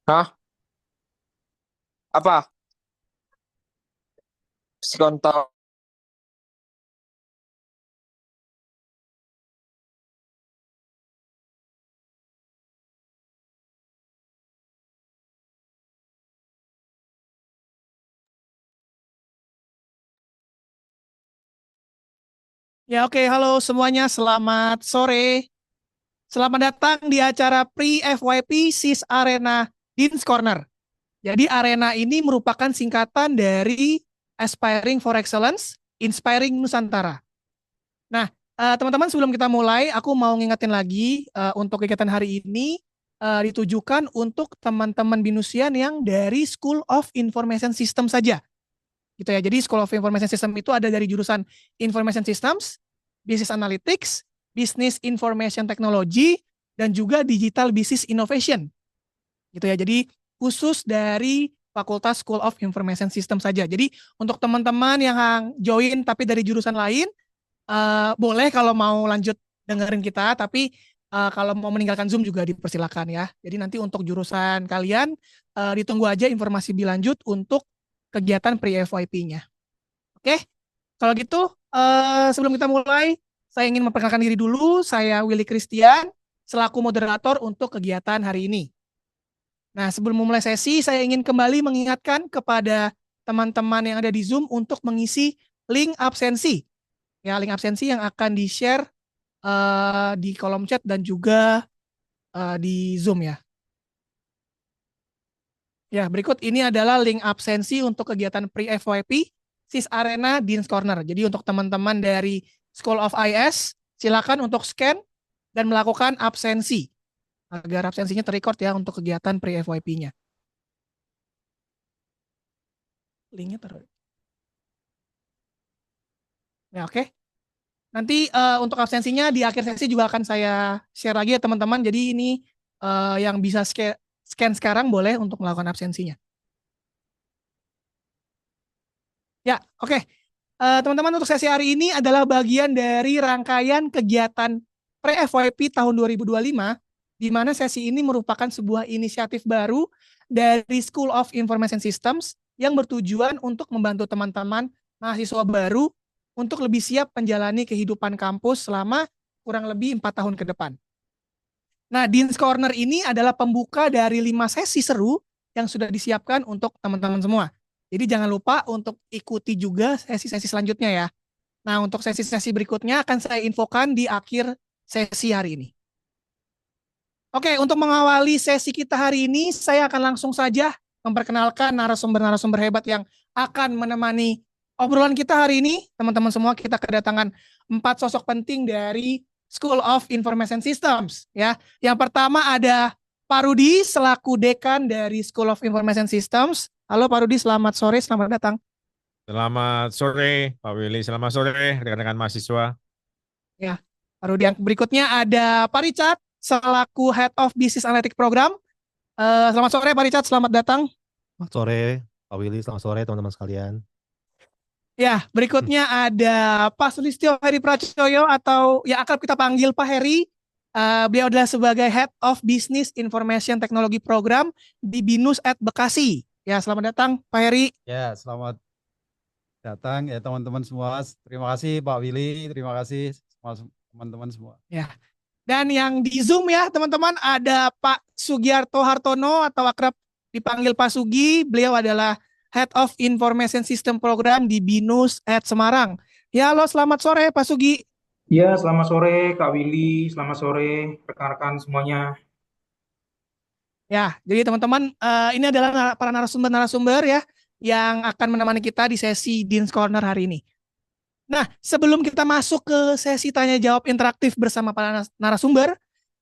Hah? Apa? Psikontol. Ya oke, halo semuanya, selamat sore. Selamat datang di acara Pre-FYP SIS Arena Dean's Corner. Jadi Arena ini merupakan singkatan dari Aspiring for Excellence, Inspiring Nusantara. Nah, teman-teman sebelum kita mulai, aku mau ngingetin lagi untuk kegiatan hari ini ditujukan untuk teman-teman binusian yang dari School of Information System saja. Gitu ya. Jadi School of Information System itu ada dari jurusan Information Systems, Business Analytics, Business Information Technology, dan juga Digital Business Innovation. Gitu ya. Jadi khusus dari Fakultas School of Information System saja. Jadi untuk teman-teman yang join tapi dari jurusan lain, boleh kalau mau lanjut dengerin kita, tapi kalau mau meninggalkan Zoom juga dipersilakan ya. Jadi nanti untuk jurusan kalian ditunggu aja informasi lebih lanjut untuk kegiatan pre-FYP-nya. Oke, kalau gitu sebelum kita mulai, saya ingin memperkenalkan diri dulu. Saya Willy Christian, selaku moderator untuk kegiatan hari ini. Nah, sebelum memulai sesi, saya ingin kembali mengingatkan kepada teman-teman yang ada di Zoom untuk mengisi link absensi. Ya, link absensi yang akan di-share di kolom chat dan juga di Zoom ya. Ya, berikut ini adalah link absensi untuk kegiatan pre-FYP SIS Arena Dean's Corner. Jadi untuk teman-teman dari School of IS, silakan untuk scan dan melakukan absensi agar absensinya terrecord ya untuk kegiatan pre-FYP-nya. Linknya taruh. Ya, oke. Nanti untuk absensinya di akhir sesi juga akan saya share lagi ya teman-teman. Jadi ini yang bisa scan sekarang boleh untuk melakukan absensinya. Ya, oke. Teman-teman, untuk sesi hari ini adalah bagian dari rangkaian kegiatan pre-FYP tahun 2025, di mana sesi ini merupakan sebuah inisiatif baru dari School of Information Systems yang bertujuan untuk membantu teman-teman mahasiswa baru untuk lebih siap menjalani kehidupan kampus selama kurang lebih 4 tahun ke depan. Nah, Dean's Corner ini adalah pembuka dari 5 sesi seru yang sudah disiapkan untuk teman-teman semua. Jadi jangan lupa untuk ikuti juga sesi-sesi selanjutnya ya. Nah, untuk sesi-sesi berikutnya akan saya infokan di akhir sesi hari ini. Oke, untuk mengawali sesi kita hari ini, saya akan langsung saja memperkenalkan narasumber-narasumber hebat yang akan menemani obrolan kita hari ini. Teman-teman semua, kita kedatangan 4 sosok penting dari School of Information Systems. Ya, yang pertama ada Pak Rudi selaku dekan dari School of Information Systems. Halo Pak Rudi, selamat sore, selamat datang. Selamat sore, Pak Willy. Selamat sore, rekan-rekan mahasiswa. Ya, Pak Rudi. Yang berikutnya ada Pak Richard selaku Head of Business Analytics Program. Selamat sore Pak Richard, selamat datang. Selamat sore, Pak Willy. Selamat sore, teman-teman sekalian. Ya, berikutnya ada Pak Sulistyo Heri Pracoyo atau yang akrab kita panggil Pak Heri. Beliau adalah sebagai Head of Business Information Technology Program di BINUS at Bekasi. Ya, selamat datang Pak Heri. Ya, selamat datang ya teman-teman semua. Terima kasih Pak Willy, terima kasih semua teman-teman semua. Ya. Dan yang di Zoom ya teman-teman ada Pak Sugiarto Hartono atau akrab dipanggil Pak Sugi. Beliau adalah Head of Information System Program di BINUS at Semarang. Ya, halo selamat sore Pak Sugi. Ya, selamat sore Kak Willy, selamat sore rekan-rekan semuanya. Ya, jadi teman-teman ini adalah para narasumber-narasumber ya yang akan menemani kita di sesi Dean's Corner hari ini. Nah, sebelum kita masuk ke sesi tanya jawab interaktif bersama para narasumber,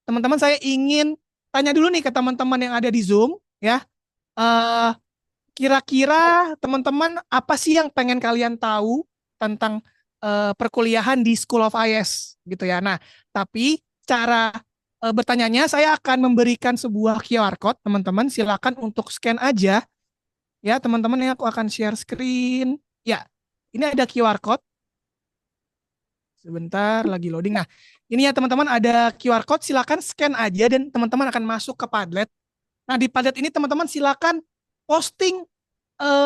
teman-teman saya ingin tanya dulu nih ke teman-teman yang ada di Zoom ya. Eh, Kira-kira teman-teman apa sih yang pengen kalian tahu tentang perkuliahan di School of IS gitu ya. Nah, tapi cara bertanyanya saya akan memberikan sebuah QR code, teman-teman silakan untuk scan aja ya, teman-teman. Ya, aku akan share screen. Ya, ini ada QR code. Sebentar lagi loading. Nah, ini ya teman-teman ada QR code, silakan scan aja dan teman-teman akan masuk ke Padlet. Nah, di Padlet ini teman-teman silakan posting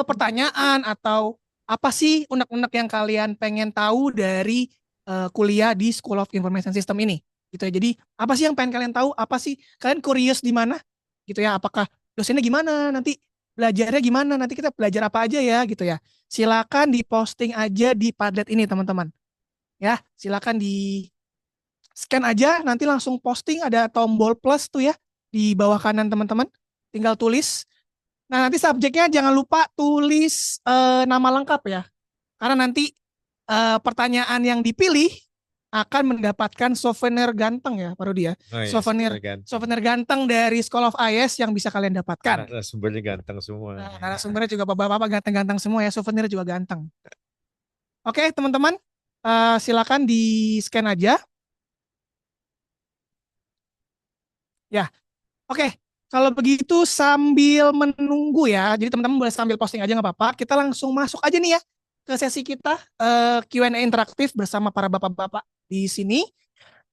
pertanyaan atau apa sih unek-unek yang kalian pengen tahu dari kuliah di School of Information System ini gitu ya. Jadi apa sih yang pengen kalian tahu? Apa sih kalian curious di mana gitu ya? Apakah dosennya gimana? Nanti belajarnya gimana? Nanti kita belajar apa aja ya gitu ya. Silakan diposting aja di Padlet ini teman-teman. Ya, silakan di scan aja nanti langsung posting ada tombol plus tuh ya di bawah kanan teman-teman. Tinggal tulis. Nah, nanti subjeknya jangan lupa tulis nama lengkap ya. Karena nanti pertanyaan yang dipilih akan mendapatkan souvenir ganteng ya, Pak Rudi ya. Oh ya, Souvenir super ganteng. souvenir ganteng dari School of IS yang bisa kalian dapatkan. Narasumbernya ganteng semua. Nah, narasumbernya juga bapak-bapak ganteng-ganteng semua ya, souvenir juga ganteng. Oke, teman-teman, silakan di scan aja. Ya, oke. Kalau begitu sambil menunggu ya, jadi teman-teman boleh sambil posting aja nggak apa-apa. Kita langsung masuk aja nih ya ke sesi kita Q&A interaktif bersama para bapak-bapak di sini.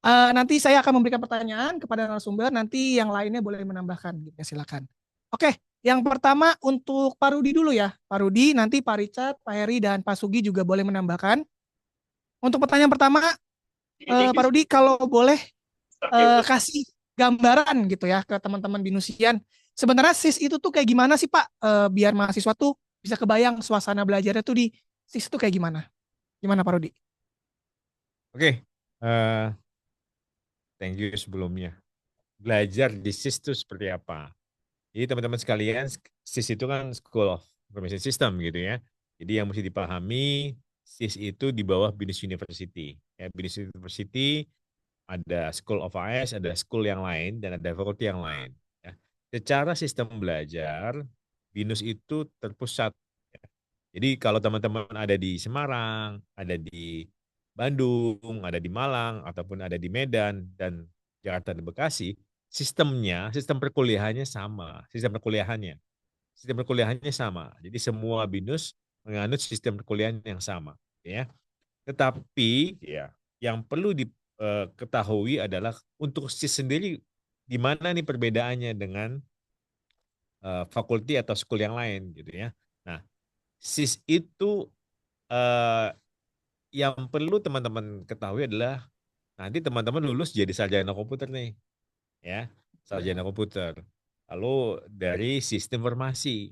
Nanti saya akan memberikan pertanyaan kepada narasumber, nanti yang lainnya boleh menambahkan. Gitu ya, silakan. Oke, yang pertama untuk Pak Rudi dulu ya. Pak Rudi, nanti Pak Richard, Pak Heri, dan Pak Sugi juga boleh menambahkan. Untuk pertanyaan pertama, Pak Rudi kalau boleh kasih gambaran gitu ya ke teman-teman binusian. Sebenarnya SIS itu tuh kayak gimana sih Pak? Biar mahasiswa tuh bisa kebayang suasana belajarnya tuh di SIS itu kayak gimana? Gimana Pak Rudi? Oke, thank you sebelumnya. Belajar di SIS itu seperti apa? Jadi teman-teman sekalian, SIS itu kan School of Information System gitu ya. Jadi yang mesti dipahami, SIS itu di bawah BINUS University. Ya, BINUS University ada School of IS, ada school yang lain, dan ada fakulti yang lain. Ya. Secara sistem belajar, BINUS itu terpusat. Ya. Jadi kalau teman-teman ada di Semarang, ada di Bandung, ada di Malang, ataupun ada di Medan, dan Jakarta dan Bekasi, sistem perkuliahannya sama. Sistem perkuliahannya sama. Jadi semua BINUS menganut sistem perkuliahan yang sama. Ya. Tetapi ya, yang perlu diketahui adalah untuk SIS sendiri di mana nih perbedaannya dengan fakulti atau school yang lain gitu ya. Nah, SIS itu eh, yang perlu teman-teman ketahui adalah nanti teman-teman lulus jadi sarjana komputer nih, ya, sarjana komputer. Lalu dari sistem informasi.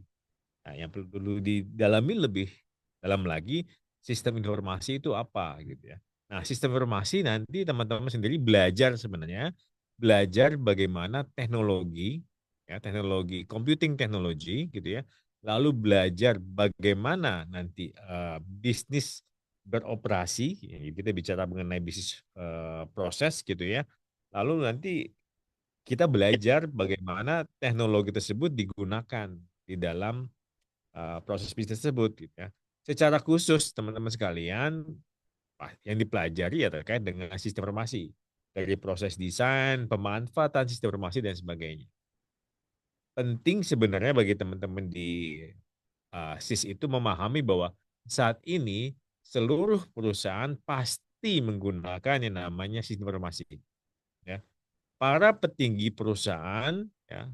Nah, yang perlu didalami lebih dalam lagi sistem informasi itu apa gitu ya. Nah, sistem informasi nanti teman-teman sendiri belajar sebenarnya belajar bagaimana teknologi ya, teknologi computing teknologi gitu ya. Lalu belajar bagaimana nanti bisnis beroperasi, ya, kita bicara mengenai bisnis proses gitu ya. Lalu nanti kita belajar bagaimana teknologi tersebut digunakan di dalam proses bisnis tersebut gitu ya. Secara khusus teman-teman sekalian yang dipelajari ya terkait dengan sistem informasi dari proses desain, pemanfaatan sistem informasi dan sebagainya. Penting sebenarnya bagi teman-teman di SIS itu memahami bahwa saat ini seluruh perusahaan pasti menggunakan yang namanya sistem informasi. Ya. Para petinggi perusahaan, ya,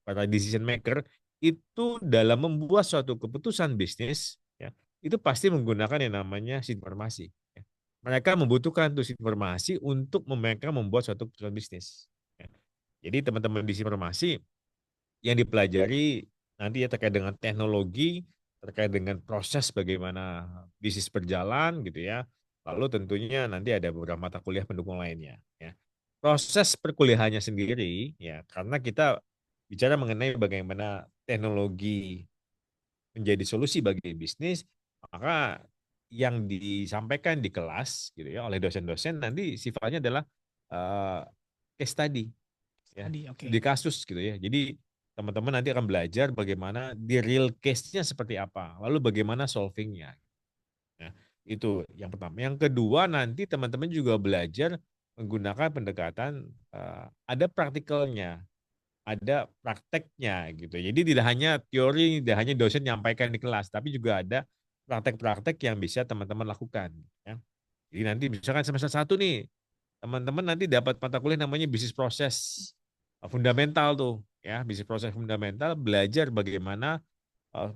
para decision maker itu dalam membuat suatu keputusan bisnis, ya, itu pasti menggunakan yang namanya sistem informasi. Ya. Mereka membutuhkan tuh sistem informasi untuk mereka membuat suatu keputusan bisnis. Ya. Jadi teman-teman di sistem informasi yang dipelajari nanti ya terkait dengan teknologi, terkait dengan proses bagaimana bisnis berjalan gitu ya. Lalu tentunya nanti ada beberapa mata kuliah pendukung lainnya. Ya. Proses perkuliahannya sendiri ya karena kita bicara mengenai bagaimana teknologi menjadi solusi bagi bisnis, maka yang disampaikan di kelas gitu ya oleh dosen-dosen nanti sifatnya adalah uh, case study ya, Tadi, oke. di kasus gitu ya. Jadi teman-teman nanti akan belajar bagaimana di real case-nya seperti apa, lalu bagaimana solving-nya. Nah, itu yang pertama. Yang kedua nanti teman-teman juga belajar menggunakan pendekatan ada praktikalnya, ada prakteknya gitu. Jadi tidak hanya teori, tidak hanya dosen nyampaikan di kelas, tapi juga ada praktek-praktek yang bisa teman-teman lakukan. Ya. Jadi nanti misalkan semester 1 nih, teman-teman nanti dapat mata kuliah namanya bisnis proses fundamental tuh. ya, bisnis proses fundamental, belajar bagaimana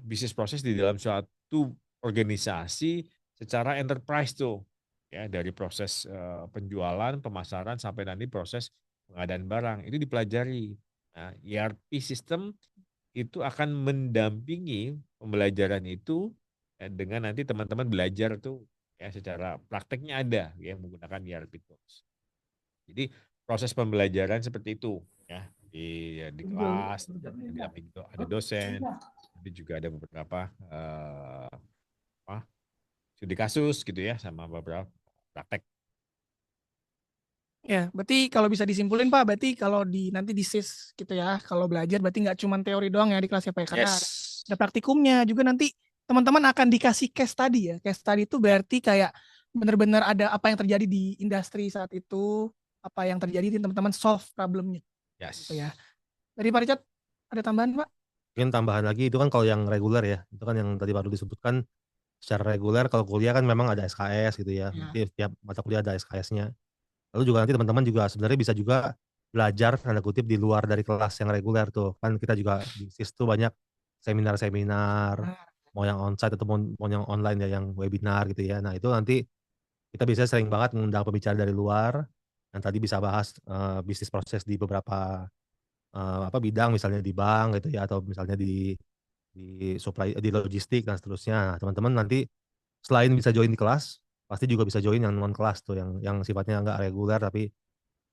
bisnis proses di dalam suatu organisasi secara enterprise tuh, ya, dari proses penjualan, pemasaran sampai nanti proses pengadaan barang itu dipelajari. Nah, ERP system itu akan mendampingi pembelajaran itu, ya, dengan nanti teman-teman belajar tuh, ya, secara prakteknya ada ya menggunakan ERP tools. Jadi proses pembelajaran seperti itu, ya, di kelas, ada dosen, tapi juga ada beberapa studi kasus gitu ya, sama beberapa praktek. Ya, berarti kalau bisa disimpulin Pak, berarti kalau nanti di SIS gitu ya, kalau belajar berarti nggak cuma teori doang ya di kelas ya Pak, karena ada praktikumnya juga, nanti teman-teman akan dikasih case study ya. Case study itu berarti kayak benar-benar ada apa yang terjadi di industri saat itu, apa yang terjadi, teman-teman solve problemnya gitu ya. Dari Pak Richard, ada tambahan Pak? Mungkin tambahan lagi itu kan kalau yang reguler ya, itu kan yang tadi baru disebutkan secara reguler. Kalau kuliah kan memang ada SKS gitu ya, nanti setiap mata kuliah ada SKS-nya. Lalu juga nanti teman-teman juga sebenarnya bisa juga belajar tanda kutip di luar dari kelas yang reguler tuh. Kan kita juga di SIS tuh banyak seminar-seminar, mau yang onsite atau mau yang online ya, yang webinar gitu ya. Nah itu nanti kita bisa sering banget mengundang pembicara dari luar yang tadi bisa bahas bisnis proses di beberapa bidang, misalnya di bank gitu ya, atau misalnya di supply, di logistik dan seterusnya. Nah, teman-teman nanti selain bisa join di kelas, pasti juga bisa join yang non kelas tuh, yang sifatnya nggak reguler tapi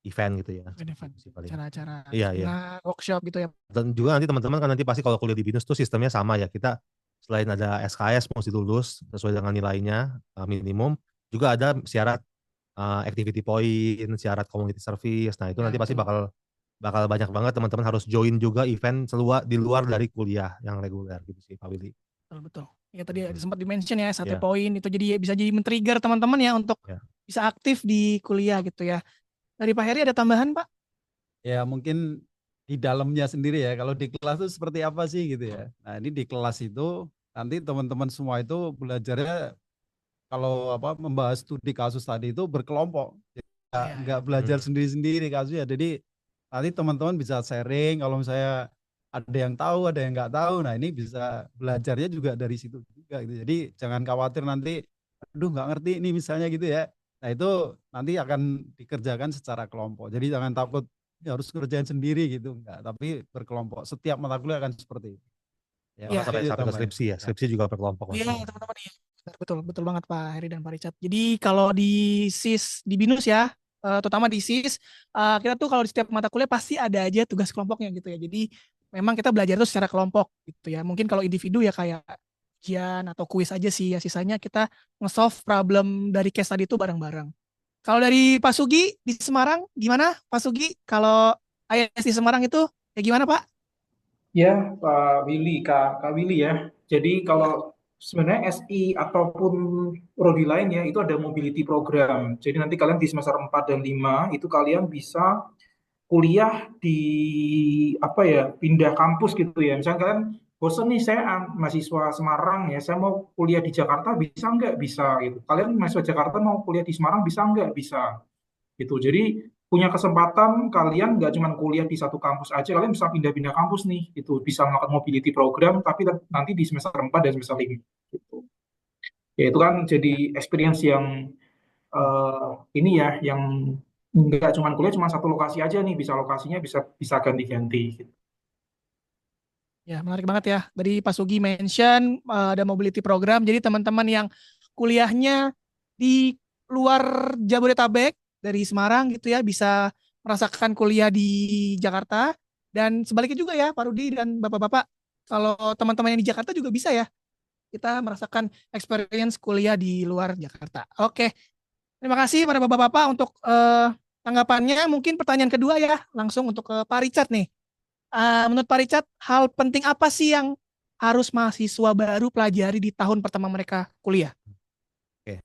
event gitu ya. Event, acara-acara, iya, workshop gitu ya. Dan juga nanti teman-teman kan nanti pasti kalau kuliah di BINUS tuh sistemnya sama ya. Kita selain ada SKS mesti lulus sesuai dengan nilainya minimum, juga ada syarat activity point, syarat community service. Nah itu nanti pasti bakal banyak banget teman-teman harus join juga event di luar dari kuliah yang reguler gitu sih Pak Willy. Betul. Ya tadi sempat di-mention ya, satu poin itu jadi bisa jadi men-trigger teman-teman ya untuk bisa aktif di kuliah gitu ya. Dari Pak Heri ada tambahan Pak? Ya mungkin di dalamnya sendiri ya, kalau di kelas itu seperti apa sih gitu ya. Nah ini di kelas itu nanti teman-teman semua itu belajarnya kalau membahas studi kasus tadi itu berkelompok, nggak belajar sendiri-sendiri kasusnya. Jadi nanti teman-teman bisa sharing kalau misalnya ada yang tahu, ada yang nggak tahu. Nah ini bisa belajarnya juga dari situ juga gitu. Jadi jangan khawatir nanti, aduh nggak ngerti ini misalnya gitu ya. Nah itu nanti akan dikerjakan secara kelompok. Jadi jangan takut ya harus kerjain sendiri gitu, enggak. Tapi berkelompok. Setiap mata kuliah akan seperti itu. Ya, sampai ke skripsi ya. Skripsi juga berkelompok. Iya teman-teman ya. Betul banget Pak Heri dan Pak Richard. Jadi kalau di SIS, di BINUS ya, terutama di SIS, kita tuh kalau di setiap mata kuliah pasti ada aja tugas kelompoknya gitu ya. Jadi memang kita belajar itu secara kelompok gitu ya. Mungkin kalau individu ya kayak ujian atau kuis aja sih ya. Sisanya kita nge-solve problem dari case tadi itu bareng-bareng. Kalau dari Pak Sugi di Semarang gimana Pak Sugi? Kalau IS di Semarang itu ya gimana Pak? Ya, Pak Willy, Kak Willy ya. Jadi kalau sebenarnya SI ataupun prodi lain ya, itu ada mobility program. Jadi nanti kalian di semester 4 dan 5 itu kalian bisa kuliah di pindah kampus gitu ya. Misalnya kalian bosan nih, saya mahasiswa Semarang ya, saya mau kuliah di Jakarta, bisa nggak? Bisa gitu. Kalian mahasiswa Jakarta mau kuliah di Semarang, bisa nggak? Bisa gitu. Jadi punya kesempatan kalian nggak cuma kuliah di satu kampus aja, kalian bisa pindah-pindah kampus nih, gitu. Bisa melakukan mobility program, tapi nanti di semester 4 dan semester 5 gitu. Ya itu kan jadi experience yang ini ya, yang nggak cuma kuliah cuma satu lokasi aja nih, bisa lokasinya bisa ganti-ganti gitu. Ya, menarik banget ya. Dari Pak Sugi mention ada mobility program. Jadi teman-teman yang kuliahnya di luar Jabodetabek dari Semarang gitu ya bisa merasakan kuliah di Jakarta, dan sebaliknya juga ya Pak Rudi dan Bapak-bapak, kalau teman-teman yang di Jakarta juga bisa ya kita merasakan experience kuliah di luar Jakarta. Oke. Terima kasih pada Bapak-bapak untuk tanggapannya. Mungkin pertanyaan kedua ya langsung untuk ke Pak Richard nih. Menurut Pak Richard, hal penting apa sih yang harus mahasiswa baru pelajari di tahun pertama mereka kuliah? Oke.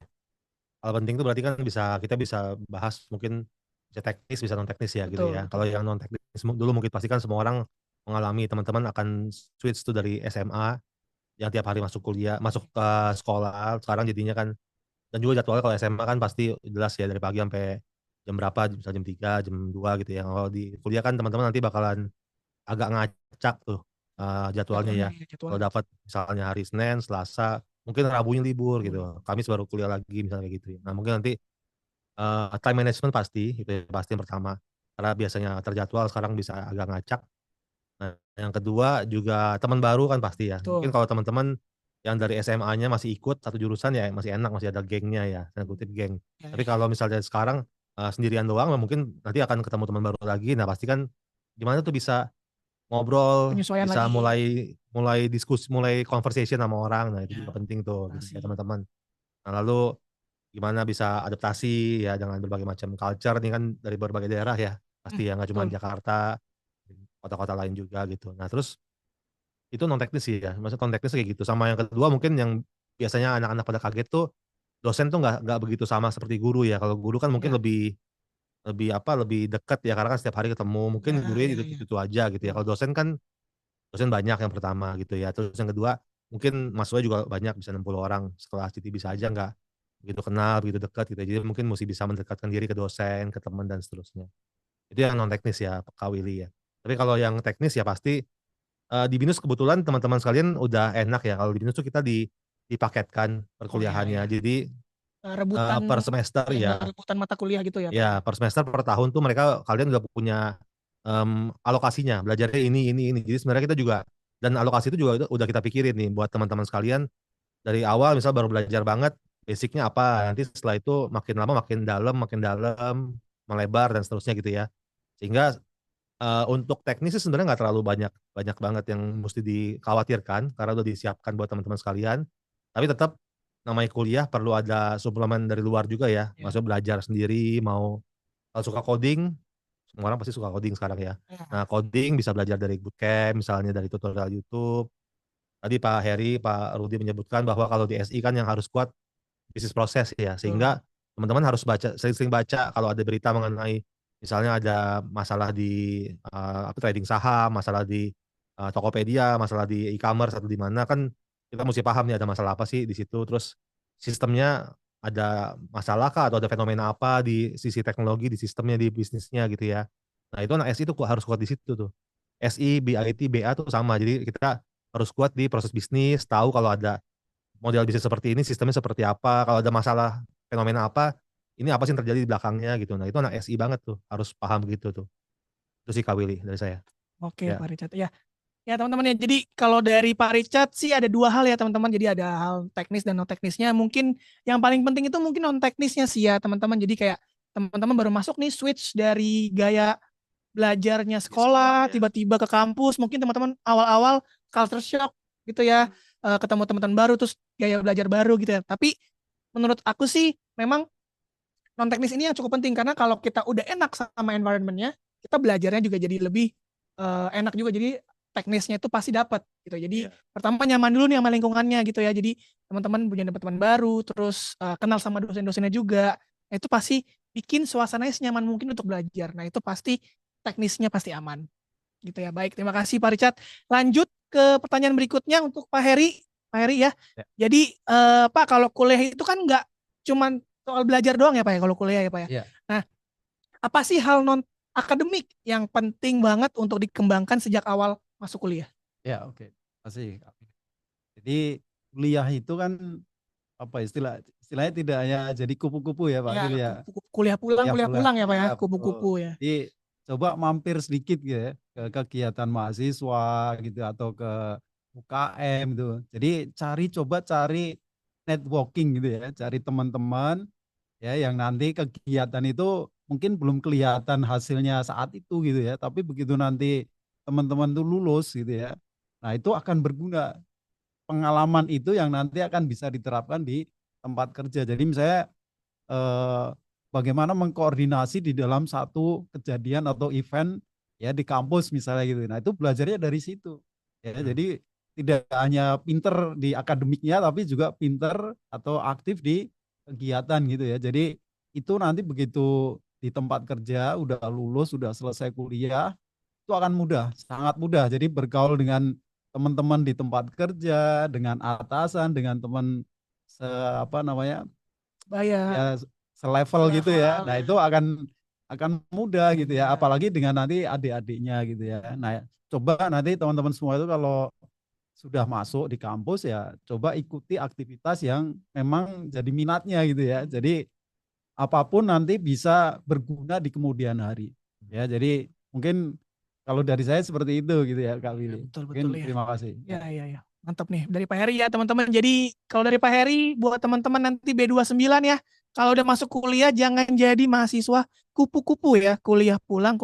Hal penting itu berarti kan kita bisa bahas mungkin bisa teknis, bisa non teknis ya. Gitu ya. Kalau yang non teknis dulu mungkin pasti kan semua orang mengalami, teman-teman akan switch tuh dari SMA yang tiap hari masuk ke sekolah. Sekarang jadinya kan, dan juga jadwalnya kalau SMA kan pasti jelas ya dari pagi sampai jam berapa, misalnya jam 3, jam 2 gitu ya. Kalau di kuliah kan teman-teman nanti bakalan agak ngacak tuh jadwalnya ya. Kalau jadwalnya. dapat misalnya hari Senin, Selasa, mungkin Rabunya libur gitu. Kamis baru kuliah lagi misalnya kayak gitu ya. Nah mungkin nanti time management pasti itu ya, pasti yang pertama. Karena biasanya terjadwal sekarang bisa agak ngacak. Nah, yang kedua juga teman baru kan pasti ya. Mungkin Betul. kalau teman-teman yang dari SMA-nya masih ikut satu jurusan ya masih enak, masih ada gengnya ya, tanda kutip geng. Ya, Tapi kalau misalnya sekarang sendirian doang, mungkin nanti akan ketemu teman baru lagi. Nah pasti kan gimana tuh bisa ngobrol, penyesuaian bisa lagi. mulai diskusi, mulai conversation sama orang. Nah itu Ya, juga penting tuh gitu ya adaptasi. teman-teman. Nah lalu gimana bisa adaptasi ya dengan berbagai macam culture nih kan dari berbagai daerah ya. Pasti ya nggak cuma Betul. Jakarta, kota-kota lain juga gitu. Nah terus itu non teknis sih ya, maksudnya non teknis kayak gitu. Sama yang kedua mungkin yang biasanya anak-anak pada kaget tuh, dosen tuh nggak begitu sama seperti guru ya. Kalau guru kan mungkin Ya, lebih lebih apa, lebih dekat ya karena kan setiap hari ketemu, mungkin ya, gurunya ya, ya. itu aja gitu ya. Betul. Kalau dosen kan, dosen banyak yang pertama gitu ya. Terus yang kedua, mungkin mahasiswa juga banyak, bisa 60 orang sekelas, jadi bisa aja nggak begitu kenal, begitu dekat gitu ya. Jadi mungkin mesti bisa mendekatkan diri ke dosen, ke teman dan seterusnya. Itu yang non teknis ya, Kak Willy ya. Tapi kalau yang teknis ya pasti di BINUS kebetulan teman-teman sekalian udah enak ya, kalau di BINUS tuh kita dipaketkan Oh ya, perkuliahannya. ya. Jadi, Rebutan per semester ya, ya rebutan mata kuliah gitu ya, Pak ya. ya per semester, per tahun tuh kalian udah punya, alokasinya, belajarnya ini. Jadi sebenarnya kita juga dan alokasi itu juga udah kita pikirin nih buat teman-teman sekalian, dari awal misal baru belajar banget, basic-nya apa, nanti setelah itu makin lama makin dalam, melebar dan seterusnya gitu ya. Sehingga untuk teknis sih sebenarnya nggak terlalu banyak banyak banget yang mesti dikhawatirkan, karena udah disiapkan buat teman-teman sekalian. Tapi tetap namanya kuliah perlu ada suplemen dari luar juga ya, Ya. maksudnya belajar sendiri, kalau suka coding, semua orang pasti suka coding sekarang ya. Ya. Nah coding bisa belajar dari bootcamp, misalnya dari tutorial YouTube. Tadi Pak Heri, Pak Rudi menyebutkan bahwa kalau di SI kan yang harus kuat bisnis proses ya, Betul. sehingga teman-teman harus sering-sering baca kalau ada berita mengenai misalnya ada masalah di trading saham, masalah di Tokopedia, masalah di e-commerce atau di mana kan kita mesti paham nih ada masalah apa sih di situ, terus sistemnya ada masalah kah atau ada fenomena apa di sisi teknologi, di sistemnya, di bisnisnya gitu ya. Nah itu anak SI itu harus kuat di situ tuh. SI, BIT, BA tuh sama. Jadi kita harus kuat di proses bisnis, tahu kalau ada model bisnis seperti ini, sistemnya seperti apa, kalau ada masalah, fenomena apa, ini apa sih yang terjadi di belakangnya gitu. Nah itu anak SI banget tuh, harus paham gitu tuh. Itu sih Kak Willy dari saya. Oke, Ya. Pak Richard. Ya, ya teman-teman ya. Jadi kalau dari Pak Richard sih ada dua hal ya teman-teman. Jadi ada hal teknis dan non teknisnya. Mungkin yang paling penting itu mungkin non teknisnya sih ya teman-teman. Jadi kayak teman-teman baru masuk nih switch dari gaya belajarnya sekolah tiba-tiba ke kampus. Mungkin teman-teman awal-awal culture shock gitu ya. Ketemu teman-teman baru terus gaya belajar baru gitu ya. Tapi menurut aku sih memang non teknis ini yang cukup penting karena kalau kita udah enak sama environmentnya, kita belajarnya juga jadi lebih enak juga. Jadi teknisnya itu pasti dapat gitu. Jadi pertama nyaman dulu nih sama lingkungannya gitu ya. Jadi teman-teman punya dapat teman baru, terus kenal sama dosen-dosennya juga. Nah, itu pasti bikin suasananya senyaman mungkin untuk belajar. Nah itu pasti teknisnya pasti aman gitu ya. Baik, terima kasih Pak Richard. Lanjut ke pertanyaan berikutnya untuk Pak Heri. Pak Heri ya. Jadi Pak kalau kuliah itu kan nggak cuman soal belajar doang ya Pak ya kalau kuliah ya Pak ya. Iya. Nah, apa sih hal non akademik yang penting banget untuk dikembangkan sejak awal masuk kuliah? Ya, oke. Masih. Jadi kuliah itu kan apa istilahnya tidak hanya jadi kupu-kupu ya Pak Ya, Fil ya. kuliah pulang ya Pak ya, Ya, kupu-kupu betul. ya. Jadi coba mampir sedikit gitu ya ke kegiatan mahasiswa gitu atau ke UKM gitu. Jadi coba cari networking gitu ya, cari teman-teman ya yang nanti kegiatan itu mungkin belum kelihatan hasilnya saat itu gitu ya, tapi begitu nanti teman-teman tuh lulus gitu ya. Nah, itu akan berguna. Pengalaman itu yang nanti akan bisa diterapkan di tempat kerja. Jadi misalnya eh, bagaimana mengkoordinasi di dalam satu kejadian atau event ya di kampus misalnya gitu. Nah, itu belajarnya dari situ. Ya, jadi tidak hanya pinter di akademiknya tapi juga pinter atau aktif di kegiatan gitu ya. Jadi itu nanti begitu di tempat kerja udah lulus, udah selesai kuliah, itu akan mudah, sangat mudah. Jadi bergaul dengan teman-teman di tempat kerja, dengan atasan, dengan teman apa namanya Bayar ya selevel gitu ya. Nah itu akan akan mudah gitu ya, apalagi dengan nanti adik-adiknya gitu ya. Nah, coba nanti teman-teman semua itu kalau sudah masuk di kampus ya coba ikuti aktivitas yang memang jadi minatnya gitu ya. Jadi apapun nanti bisa berguna di kemudian hari. Ya, jadi mungkin kalau dari saya seperti itu gitu ya Kak Willy. Betul-betul Mungkin ya. terima kasih. Ya. Mantap nih dari Pak Heri ya teman-teman. Jadi kalau dari Pak Heri buat teman-teman nanti B29 ya, kalau udah masuk kuliah jangan jadi mahasiswa kupu-kupu ya, kuliah pulang.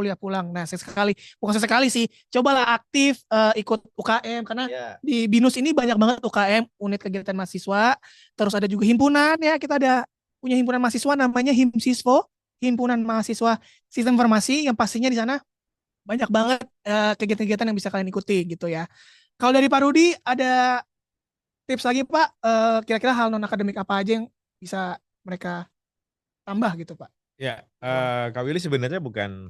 Nah, sesekali, bukan sesekali sih, cobalah aktif ikut UKM karena di BINUS ini banyak banget UKM, unit kegiatan mahasiswa. Terus ada juga himpunan ya, kita ada punya himpunan mahasiswa namanya HIMSISFO, Himpunan Mahasiswa Sistem Informasi, yang pastinya di sana banyak banget kegiatan-kegiatan yang bisa kalian ikuti gitu ya. Kalau dari Pak Rudi ada tips lagi Pak, kira-kira hal non akademik apa aja yang bisa mereka tambah gitu Pak? Ya, Kak Willy sebenarnya bukan,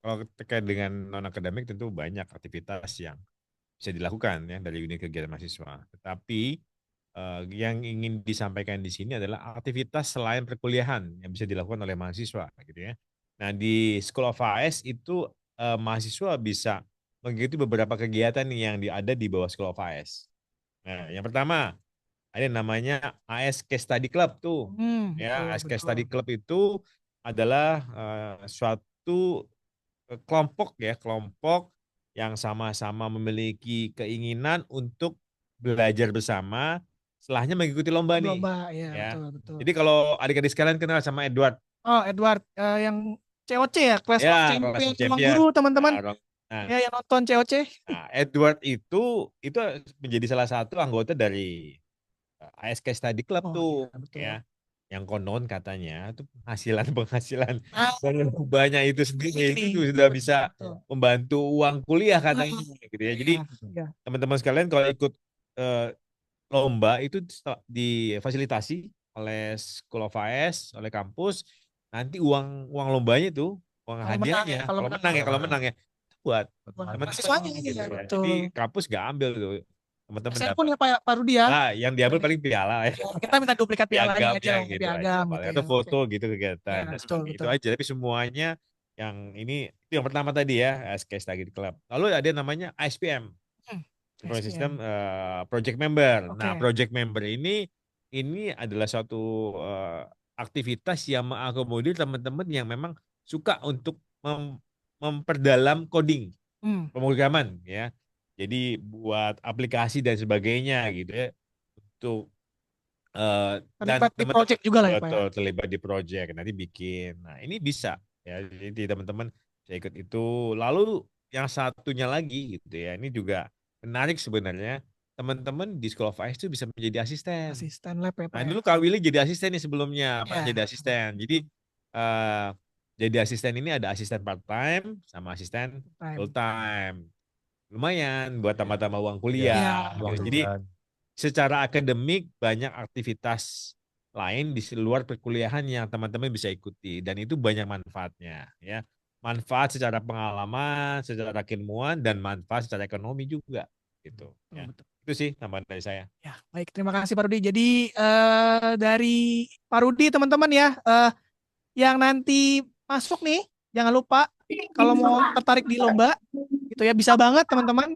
kalau terkait dengan non akademik tentu banyak aktivitas yang bisa dilakukan ya dari unit kegiatan mahasiswa. Tetapi yang ingin disampaikan di sini adalah aktivitas selain perkuliahan yang bisa dilakukan oleh mahasiswa gitu ya. Nah, di School of AS itu mahasiswa bisa mengikuti beberapa kegiatan yang ada di bawah School of AS. Nah, yang pertama ada yang namanya AS Case Study Club tuh. Ya, AS Case Study Club itu adalah suatu kelompok yang sama-sama memiliki keinginan untuk belajar bersama, setelahnya mengikuti lomba nih. Lomba ya, Ya. betul. Jadi kalau adik-adik sekalian kenal sama Edward. Oh, Edward yang COC ya, Class of Ya, Champion, Class of Ruang Champion. Guru teman-teman. Nah, Ya, yang nonton COC. nah, Edward itu menjadi salah satu anggota dari ASK Study Club tuh, iya, betul. ya. Yang konon katanya itu penghasilan dari banyak itu sendiri itu sudah bisa membantu uang kuliah katanya gitu ya. Jadi teman-teman sekalian kalau ikut lomba itu difasilitasi oleh School of AS, oleh kampus, nanti uang lombanya itu, uang hadiahnya kalau menang ya buat mahasiswanya gitu ya. Jadi kampus nggak ambil tuh. Teman-teman pun ya Pak Rudi ya. Nah, yang diambil paling piala ya. Kita minta duplikat pialanya aja, gitu piagam aja, gitu atau ya. foto gitu kegiatan. Ya, Itu aja, tapi semuanya yang ini itu yang pertama tadi ya, SKS Study Club. Lalu ada yang namanya ISPM. System Project Member. Nah, Project Member ini adalah suatu aktivitas yang mengakomodir teman-teman yang memang suka untuk memperdalam coding, pemrograman ya. Jadi buat aplikasi dan sebagainya gitu ya, untuk terlibat di project juga lah ya Pak ya. Terlibat di project, nanti bikin. Nah, ini bisa ya, jadi teman-teman saya ikut itu. Lalu yang satunya lagi gitu ya, ini juga menarik sebenarnya, teman-teman di School of AS itu bisa menjadi asisten lab ya Pak. Nah, dulu Kak Willy jadi asisten nih sebelumnya, jadi asisten. Jadi jadi asisten ini ada asisten part time sama asisten full time. Lumayan buat tambah-tambah uang kuliah. Jadi secara akademik banyak aktivitas lain di luar perkuliahan yang teman-teman bisa ikuti, dan itu banyak manfaatnya ya. Manfaat secara pengalaman, secara keilmuan, dan manfaat secara ekonomi juga gitu. Ya. Itu sih tambahan dari saya. Ya, baik, terima kasih Pak Rudi. Jadi dari Pak Rudi teman-teman ya, yang nanti masuk nih, jangan lupa kalau mau tertarik di lomba gitu ya, bisa banget teman-teman.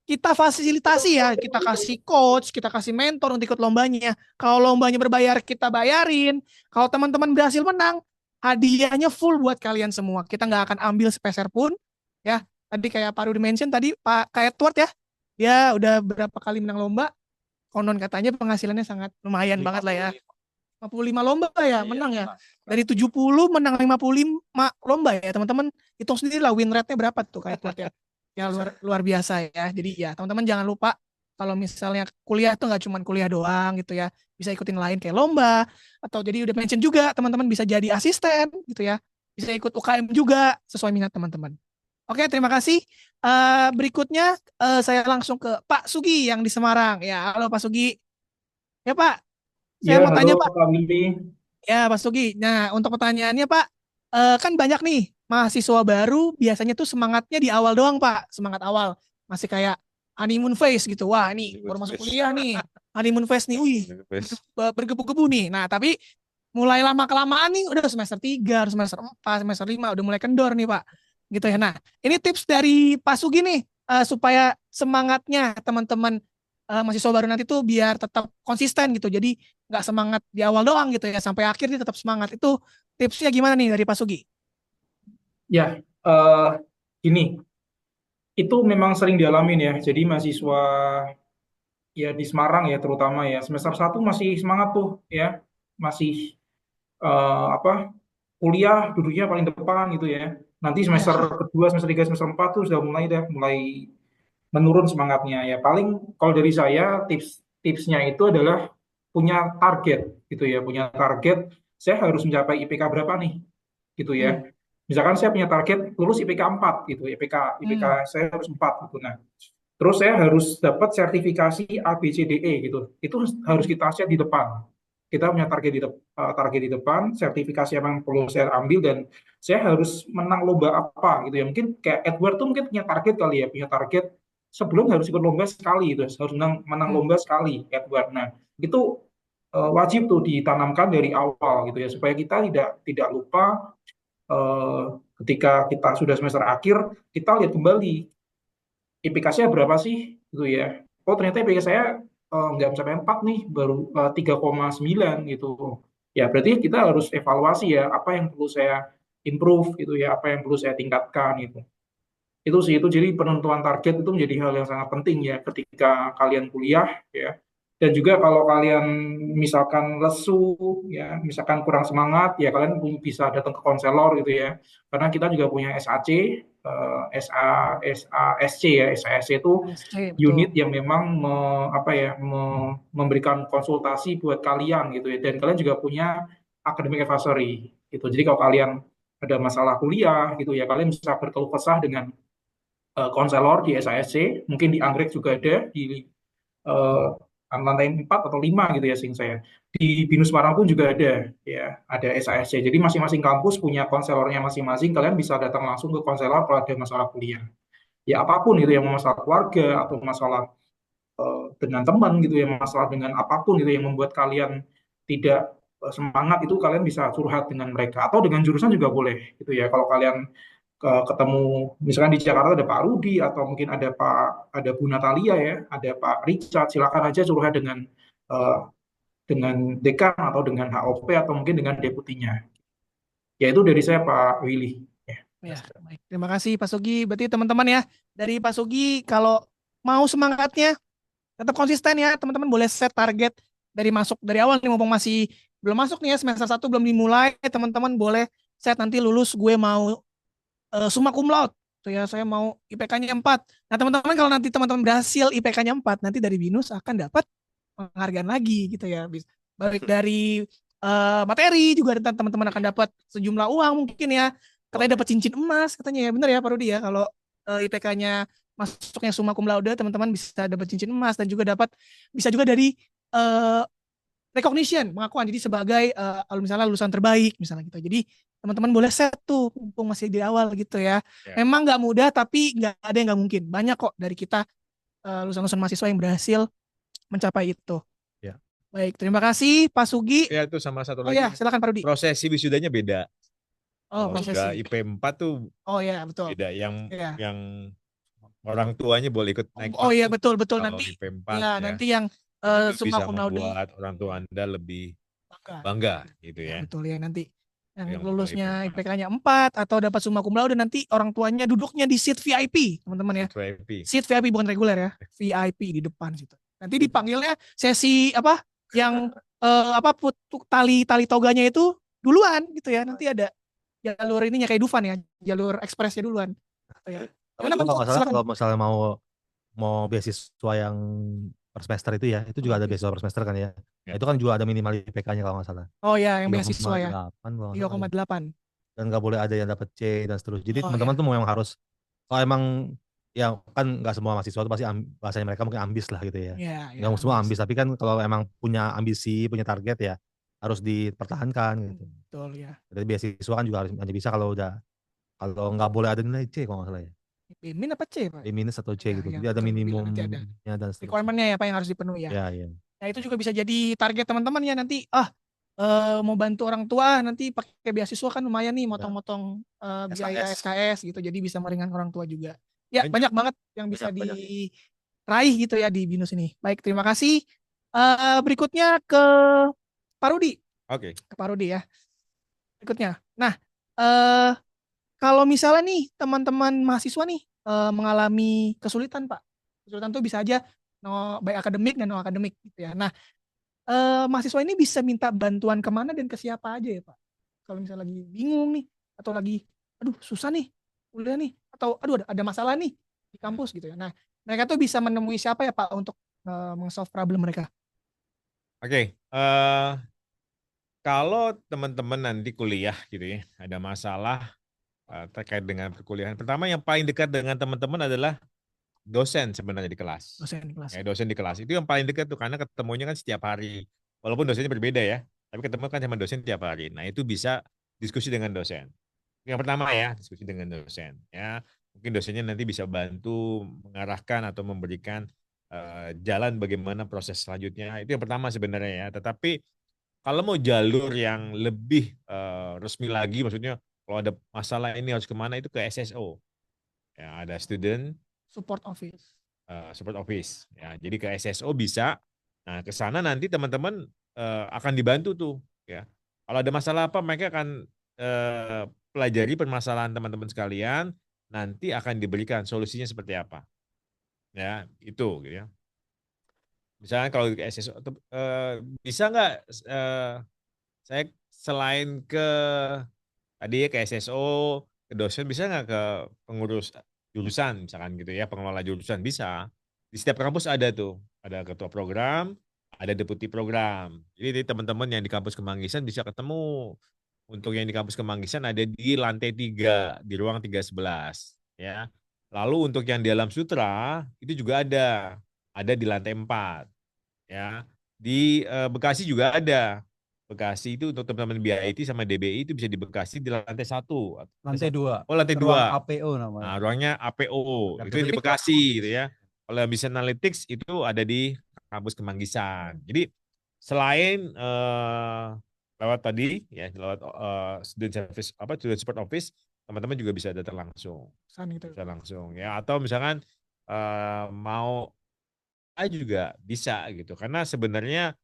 Kita fasilitasi ya, kita kasih coach, kita kasih mentor untuk ikut lombanya. Kalau lombanya berbayar, kita bayarin. Kalau teman-teman berhasil menang, hadiahnya full buat kalian semua. Kita nggak akan ambil sepeser pun. Ya, tadi kayak Pak Rudi mention tadi, Pak Edward ya, dia udah berapa kali menang lomba. Konon katanya penghasilannya sangat lumayan banget lah ya. 55 lomba ya, menang ya. Dari 70 menang 55 lomba ya, teman-teman. Hitung sendiri lah win rate-nya berapa tuh Kak Edward ya. Ya luar biasa ya. Jadi ya teman-teman jangan lupa kalau misalnya kuliah tuh nggak cuma kuliah doang gitu ya. Bisa ikutin lain kayak lomba, atau jadi udah mention juga teman-teman bisa jadi asisten gitu ya. Bisa ikut UKM juga sesuai minat teman-teman. Oke, terima kasih. Berikutnya saya langsung ke Pak Sugi yang di Semarang. Ya, halo Pak Sugi. Ya Pak, saya mau tanya Pak. Ya Pak Sugi. Nah, untuk pertanyaannya Pak, kan banyak nih mahasiswa baru biasanya tuh semangatnya di awal doang Pak, semangat awal masih kayak honeymoon phase gitu. Wah ini baru masuk kuliah nih, honeymoon phase nih, wih bergebu-gebu nih. Nah tapi mulai lama-kelamaan nih udah semester 3, semester 4, semester 5 udah mulai kendor nih Pak. Gitu ya. Nah, ini tips dari Pak Sugi nih supaya semangatnya teman-teman mahasiswa baru nanti tuh biar tetap konsisten gitu. Jadi nggak semangat di awal doang gitu ya, sampai akhir dia tetap semangat. Itu tipsnya gimana nih dari Pak Sugi? Ya, gini, itu memang sering dialamin ya. Jadi mahasiswa ya di Semarang ya terutama ya semester 1 masih semangat tuh ya, masih apa kuliah duduknya paling depan gitu ya. Nanti Ya. semester kedua, semester 3, semester 4 tuh sudah mulai menurun semangatnya ya. Paling kalau dari saya tipsnya itu adalah punya target gitu ya, punya target saya harus mencapai IPK berapa nih gitu Hmm. ya. Misalkan saya punya target lulus IPK 4 gitu, IPK saya harus 4 gitu. Nah, terus saya harus dapat sertifikasi A B C D E gitu. Itu harus kita set di depan. Kita punya target di depan, sertifikasi apa yang perlu saya ambil dan saya harus menang lomba apa gitu ya. Mungkin kayak Edward tuh mungkin punya target kali ya, punya target sebelum harus ikut lomba sekali itu, harus menang lomba sekali Edward. Nah, itu wajib tuh ditanamkan dari awal gitu ya supaya kita tidak lupa ketika kita sudah semester akhir kita lihat kembali IPK saya berapa sih gitu ya. Oh ternyata IPK saya nggak mencapai 4 nih, baru 3,9 gitu. Ya berarti kita harus evaluasi ya, apa yang perlu saya improve gitu ya, apa yang perlu saya tingkatkan gitu. Itu sih, itu jadi penentuan target itu menjadi hal yang sangat penting ya ketika kalian kuliah ya. Dan juga kalau kalian misalkan lesu ya, misalkan kurang semangat ya kalian bisa datang ke konselor gitu ya. Karena kita juga punya SAC, SASC ya, SASC itu unit Betul. yang memang memberikan konsultasi buat kalian gitu ya. Dan kalian juga punya academic advisory gitu. Jadi kalau kalian ada masalah kuliah gitu ya, kalian bisa berkeluh kesah dengan konselor di SASC, mungkin di Anggrek juga ada di uh, lantai 4 atau 5 gitu ya sing saya. Di BINUS Semarang pun juga ada ya, ada SASC. Jadi masing-masing kampus punya konselornya masing-masing, kalian bisa datang langsung ke konselor kalau ada masalah kuliah. Ya apapun gitu yang masalah keluarga atau masalah dengan teman gitu ya, masalah dengan apapun gitu yang membuat kalian tidak semangat itu kalian bisa curhat dengan mereka atau dengan jurusan juga boleh gitu ya. Kalau kalian ketemu misalkan di Jakarta ada Pak Rudi atau mungkin ada Bu Natalia ya, ada Pak Richard, silakan aja curhat eh, dengan dekan atau dengan HOP atau mungkin dengan deputinya. Ya itu dari saya Pak Willy. Ya, baik. Terima kasih Pak Sugi. Berarti teman-teman ya, dari Pak Sugi kalau mau semangatnya tetap konsisten ya, teman-teman boleh set target dari awal nih mumpung masih belum masuk nih ya, semester 1 belum dimulai, teman-teman boleh set nanti lulus gue mau summa cum laude. Tuh ya, saya mau IPK-nya 4. Nah, teman-teman kalau nanti teman-teman berhasil IPK-nya 4, nanti dari BINUS akan dapat penghargaan lagi gitu ya. Baik dari materi juga teman-teman akan dapat sejumlah uang mungkin ya. Katanya dapat cincin emas katanya ya. Benar ya Pak Rudi ya, kalau IPK-nya masuknya summa cum laude, teman-teman bisa dapat cincin emas dan juga bisa juga dari uh, recognition, pengakuan. Jadi sebagai misalnya lulusan terbaik misalnya gitu. Jadi teman-teman boleh set tuh mumpung masih di awal gitu ya. Memang nggak mudah tapi nggak ada yang nggak mungkin. Banyak kok dari kita lulusan-lulusan mahasiswa yang berhasil mencapai itu. Ya. Baik, terima kasih Pak Sugi. Ya itu sama satu Oh lagi. ya, silakan Pak Rudi. Prosesi wisudanya beda. Oh, Kalau sudah prosesi. IP 4 tuh Oh ya, betul. beda. Yang orang tuanya boleh ikut naik Oh iya, panggung. betul Kalau nanti. IP 4 Ya, nanti yang itu summa bisa cum laude membuat orang tua Anda lebih bangga gitu ya. Ya. Betul ya, nanti yang Yang lulusnya IP 4. IPK-nya 4 atau dapat summa cum laude nanti orang tuanya duduknya di seat VIP, teman-teman ya. VIP. Seat VIP bukan reguler ya, VIP di depan situ. Nanti dipanggilnya sesi apa yang tali toganya itu duluan gitu ya. Nanti ada jalur ininya kayak Dufan ya, jalur ekspresnya duluan. Ya. Tapi kalau nggak salah kalau misalnya mau beasiswa yang per semester itu ya, itu juga ada beasiswa per semester kan ya. Nah, itu kan juga ada minimal IPK-nya kalau nggak salah. Oh ya, yang beasiswa ya. 3,8. Dan nggak boleh ada yang dapat C dan seterusnya. Jadi teman-teman ya. tuh memang harus, kalau emang ya kan nggak semua mahasiswa itu pasti bahasanya mereka mungkin ambis lah gitu ya. Nggak semua ambis, tapi kan kalau emang punya ambisi, punya target ya harus dipertahankan gitu. Betul ya. Jadi beasiswa kan juga harus hanya bisa kalau nggak boleh ada nilai C kalau nggak salah ya. B minus apa C Pak? B minus atau C gitu. Ya, jadi ada minimumnya dan requirement-nya ya Pak yang harus dipenuhi ya. Ya, ya. Nah itu juga bisa jadi target teman-teman ya nanti. mau bantu orang tua nanti pakai beasiswa kan lumayan nih Ya, motong-motong biaya SKS. SKS gitu. Jadi bisa meringankan orang tua juga. Ya, Dan banyak banget yang bisa banyak. diraih gitu ya di BINUS ini. Baik, terima kasih. Berikutnya ke Pak Rudi. oke. Ke Pak Rudi ya. Berikutnya. Nah, eh kalau misalnya nih teman-teman mahasiswa nih mengalami kesulitan, Pak. Kesulitan tuh bisa aja baik akademik dan non akademik gitu ya. Nah, mahasiswa ini bisa minta bantuan kemana dan ke siapa aja ya, Pak? Kalau misalnya lagi bingung nih atau lagi aduh susah nih kuliah nih atau aduh ada masalah nih di kampus gitu ya. Nah, mereka tuh bisa menemui siapa ya, Pak, untuk meng-solve problem mereka? Oke, kalau teman-teman nanti kuliah gitu ya, ada masalah terkait dengan perkuliahan. Pertama yang paling dekat dengan teman-teman adalah dosen sebenarnya di kelas. Dosen di kelas Ya, ya. dosen di kelas itu yang paling dekat tuh karena ketemunya kan setiap hari. Walaupun dosennya berbeda ya, tapi ketemu kan sama dosen tiap hari. Nah, itu bisa diskusi dengan dosen. Yang pertama ya, diskusi dengan dosen ya. Mungkin dosennya nanti bisa bantu mengarahkan atau memberikan jalan bagaimana proses selanjutnya. Itu yang pertama sebenarnya ya. Tetapi kalau mau jalur yang lebih resmi lagi, maksudnya kalau ada masalah ini harus kemana itu ke SSO. Ya, ada student Support office. support office. Ya, jadi ke SSO bisa. Nah, ke sana nanti teman-teman akan dibantu tuh. Ya, kalau ada masalah apa, mereka akan pelajari permasalahan teman-teman sekalian. Nanti akan diberikan solusinya seperti apa. Ya, itu. Gitu ya. Misalnya kalau ke SSO, bisa nggak saya selain ke tadi ya ke SSO, ke dosen, bisa nggak ke pengurus jurusan misalkan gitu ya, pengelola jurusan bisa. Di setiap kampus ada tuh, ada ketua program, ada deputi program. Jadi teman-teman yang di kampus Kemanggisan bisa ketemu. Untuk yang di kampus Kemanggisan ada di lantai 3, di ruang 311 ya. Lalu untuk yang di Alam Sutra itu juga ada di lantai 4 ya. Di Bekasi juga ada. Bekasi itu untuk teman-teman BIT sama DBI itu bisa di Bekasi di lantai 1. Lantai 2. Oh, lantai Ruang 2. APO namanya. Nah, ruangnya APO. Itu di Akademik. Bekasi gitu ya. Kalau yang bisa analytics itu ada di kampus Kemanggisan. Jadi selain lewat tadi ya, lewat student service student support office, teman-teman juga bisa datang langsung. Pesan gitu. Bisa langsung ya, atau misalkan mau juga bisa gitu. Karena sebenarnya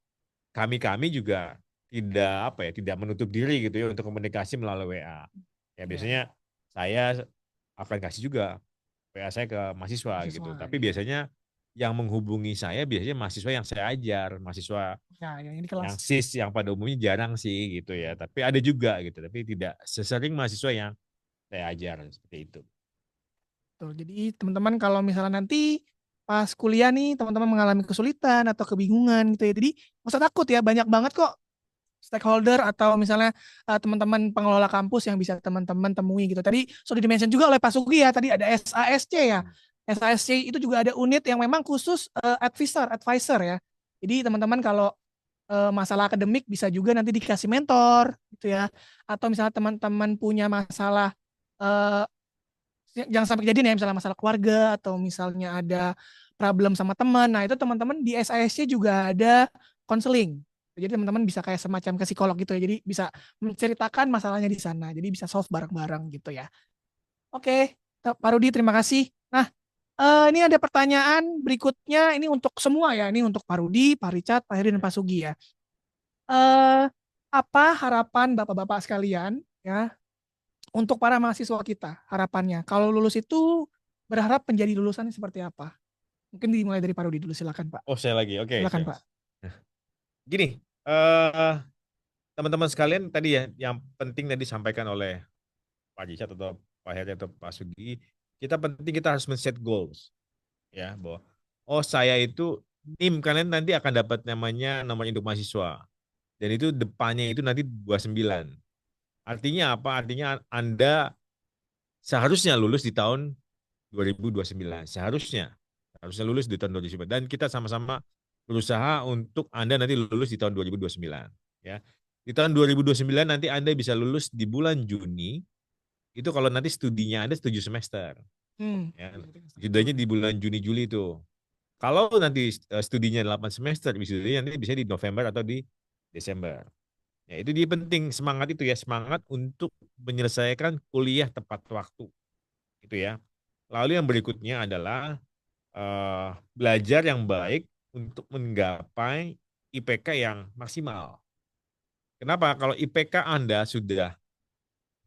kami juga tidak menutup diri gitu ya untuk komunikasi melalui WA. Ya biasanya saya akan kasih juga WA saya ke mahasiswa gitu. Tapi ya. biasanya yang menghubungi saya biasanya mahasiswa yang saya ajar, mahasiswa Ya, yang di yang kelas. SIS yang pada umumnya jarang sih gitu ya. Tapi ada juga gitu, tapi tidak sesering mahasiswa yang saya ajar seperti itu. Tuh, jadi teman-teman kalau misalnya nanti pas kuliah nih teman-teman mengalami kesulitan atau kebingungan gitu ya. Jadi nggak usah takut ya, banyak banget kok stakeholder atau misalnya teman-teman pengelola kampus yang bisa teman-teman temui gitu. Tadi sudah dimention juga oleh Pak Sugi ya, tadi ada SASC ya. SASC itu juga ada unit yang memang khusus advisor ya. Jadi teman-teman kalau masalah akademik bisa juga nanti dikasih mentor gitu ya. Atau misalnya teman-teman punya masalah eh, jangan sampai kejadian ya, misalnya masalah keluarga atau misalnya ada problem sama teman. Nah, itu teman-teman di SASC juga ada konseling. Jadi teman-teman bisa kayak semacam ke psikolog gitu ya. Jadi bisa menceritakan masalahnya di sana. Jadi bisa solve bareng-bareng gitu ya. Oke, Pak Rudi terima kasih. Nah, ini ada pertanyaan berikutnya. Ini untuk semua ya. Ini untuk Pak Rudi, Pak Richard, Pak Heri, dan Pak Sugi ya. Apa harapan Bapak-Bapak sekalian ya untuk para mahasiswa kita, harapannya? Kalau lulus itu berharap menjadi lulusannya seperti apa? Mungkin dimulai dari Pak Rudi dulu, silakan Pak. Oh, saya lagi. Oke. Silakan Pak. Gini, teman-teman sekalian tadi ya, yang penting tadi disampaikan oleh Pak Jisat atau Pak Heri atau Pak Sugi, kita harus men-set goals. Ya, bahwa saya itu NIM kalian nanti akan dapat namanya nomor induk mahasiswa. Dan itu depannya itu nanti 29. Artinya apa? Artinya Anda seharusnya lulus di tahun 2029. Harusnya lulus di tahun 2029. Dan kita sama-sama berusaha untuk Anda nanti lulus di tahun 2029. Ya. Di tahun 2029 nanti Anda bisa lulus di bulan Juni. Itu kalau nanti studinya Anda 7 semester. Ya. Wisudanya di bulan Juni-Juli itu. Kalau nanti studinya 8 semester, wisudanya nanti bisa di November atau di Desember. Ya, itu dia penting semangat itu ya, semangat untuk menyelesaikan kuliah tepat waktu. Itu ya. Lalu yang berikutnya adalah belajar yang baik untuk menggapai IPK yang maksimal. Kenapa? Kalau IPK Anda sudah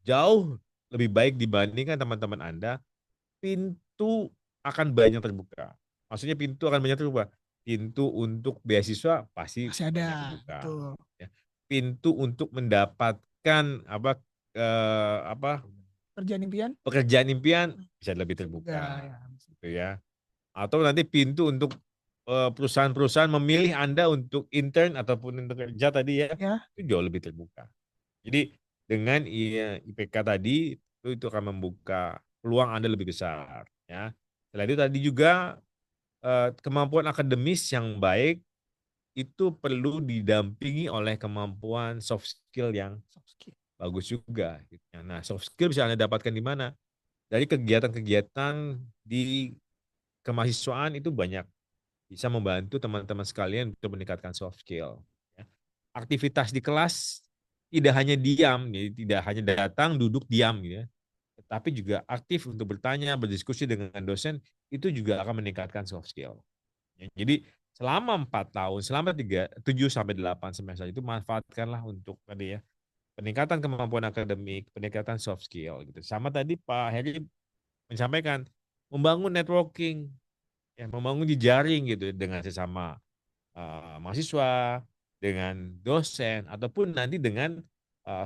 jauh lebih baik dibandingkan teman-teman Anda, pintu akan banyak terbuka. Maksudnya pintu akan banyak terbuka. Pintu untuk beasiswa pasti Masih ada, banyak terbuka. betul. Ya. Pintu untuk mendapatkan apa Kerjaan impian pekerjaan impian bisa lebih juga terbuka, ya. gitu ya. Atau nanti pintu untuk perusahaan-perusahaan memilih Anda untuk intern ataupun untuk kerja tadi ya, Ya, itu jauh lebih terbuka. Jadi dengan IPK tadi itu akan membuka peluang Anda lebih besar ya. Selain itu tadi juga kemampuan akademis yang baik itu perlu didampingi oleh kemampuan soft skill yang soft skill. bagus juga. Gitu ya. Nah, soft skill bisa Anda dapatkan di mana? Dari kegiatan-kegiatan di kemahasiswaan itu banyak bisa membantu teman-teman sekalian untuk meningkatkan soft skill. Ya. Aktivitas di kelas tidak hanya diam, jadi tidak hanya datang, duduk, diam, gitu ya, tetapi juga aktif untuk bertanya, berdiskusi dengan dosen, itu juga akan meningkatkan soft skill. Ya, jadi selama 4 tahun, selama 7 sampai 8 semester itu manfaatkanlah untuk tadi ya, peningkatan kemampuan akademik, peningkatan soft skill gitu. Sama tadi Pak Heri menyampaikan membangun networking, ya, membangun jejaring gitu dengan sesama mahasiswa, dengan dosen ataupun nanti dengan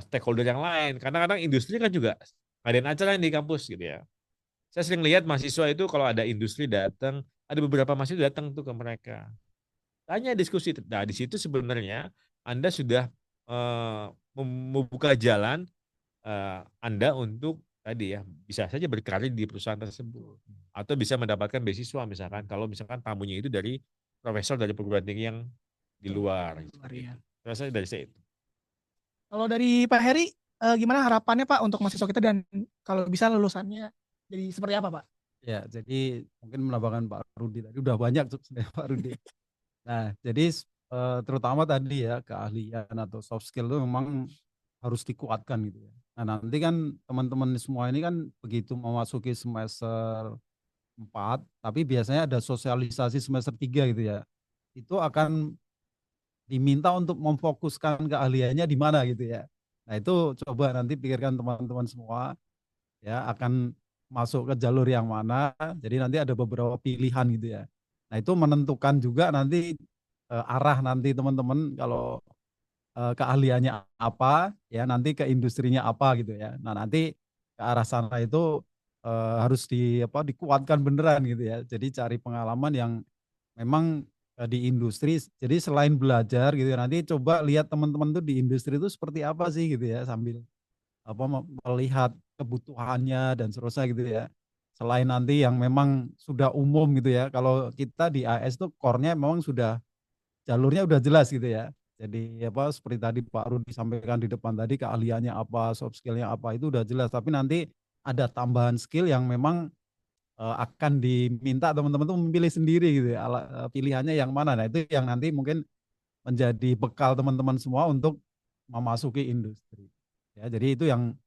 stakeholder yang lain. Kadang-kadang industri kan juga ngadain acara di kampus gitu ya. Saya sering lihat mahasiswa itu kalau ada industri datang, ada beberapa mahasiswa datang tuh ke mereka. Tanya diskusi. Nah, di situ sebenarnya Anda sudah membuka jalan Anda untuk tadi ya bisa saja berkarir di perusahaan tersebut atau bisa mendapatkan beasiswa misalkan kalau misalkan tamunya itu dari profesor dari perguruan tinggi yang di luar. Di luar, ya. Rasanya dari saya itu. Kalau dari Pak Heri, gimana harapannya Pak untuk mahasiswa kita dan kalau bisa lulusannya jadi seperti apa Pak? Ya, jadi mungkin menambahkan Pak Rudi tadi udah banyak sebenarnya Pak Rudi. Nah, jadi terutama tadi ya keahlian atau soft skill itu memang harus dikuatkan gitu ya. Nah, nanti kan teman-teman semua ini kan begitu memasuki semester 4, tapi biasanya ada sosialisasi semester 3 gitu ya. Itu akan diminta untuk memfokuskan keahliannya di mana gitu ya. Nah, itu coba nanti pikirkan teman-teman semua ya akan masuk ke jalur yang mana. Jadi nanti ada beberapa pilihan gitu ya. Nah, itu menentukan juga nanti arah nanti teman-teman kalau keahliannya apa ya nanti ke industrinya apa gitu ya. Nah, nanti ke arah sana itu harus dikuatkan beneran gitu ya. Jadi cari pengalaman yang memang di industri. Jadi selain belajar gitu ya, nanti coba lihat teman-teman tuh di industri itu seperti apa sih gitu ya sambil melihat kebutuhannya dan seterusnya gitu ya. Selain nanti yang memang sudah umum gitu ya. Kalau kita di AS tuh core-nya memang sudah jalurnya udah jelas gitu ya. Jadi seperti tadi Pak Rudi sampaikan di depan tadi keahliannya apa, soft skill-nya apa itu udah jelas. Tapi nanti ada tambahan skill yang memang akan diminta teman-teman tuh memilih sendiri gitu ya. Pilihannya yang mana. Nah, itu yang nanti mungkin menjadi bekal teman-teman semua untuk memasuki industri. Ya, jadi itu yang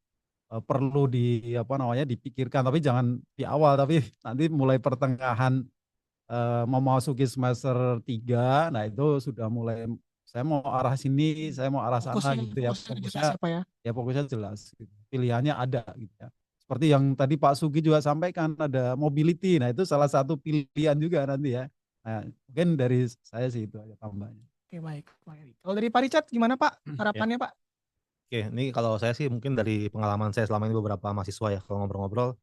perlu dipikirkan tapi jangan di awal tapi nanti mulai pertengahan memasuki semester 3, nah itu sudah mulai saya mau arah sini, saya mau arah sana gitu ya. Fokusnya jelas ya Pak ya. Ya fokusnya jelas gitu. Pilihannya ada gitu ya. Seperti yang tadi Pak Sugi juga sampaikan ada mobility. Nah, itu salah satu pilihan juga nanti ya. Nah, mungkin dari saya sih itu aja tambahnya. Oke, baik Pak Heri. Kalau dari Pak Richard gimana Pak harapannya Pak? Oke, ini kalau saya sih mungkin dari pengalaman saya selama ini beberapa mahasiswa ya kalau ngobrol-ngobrol,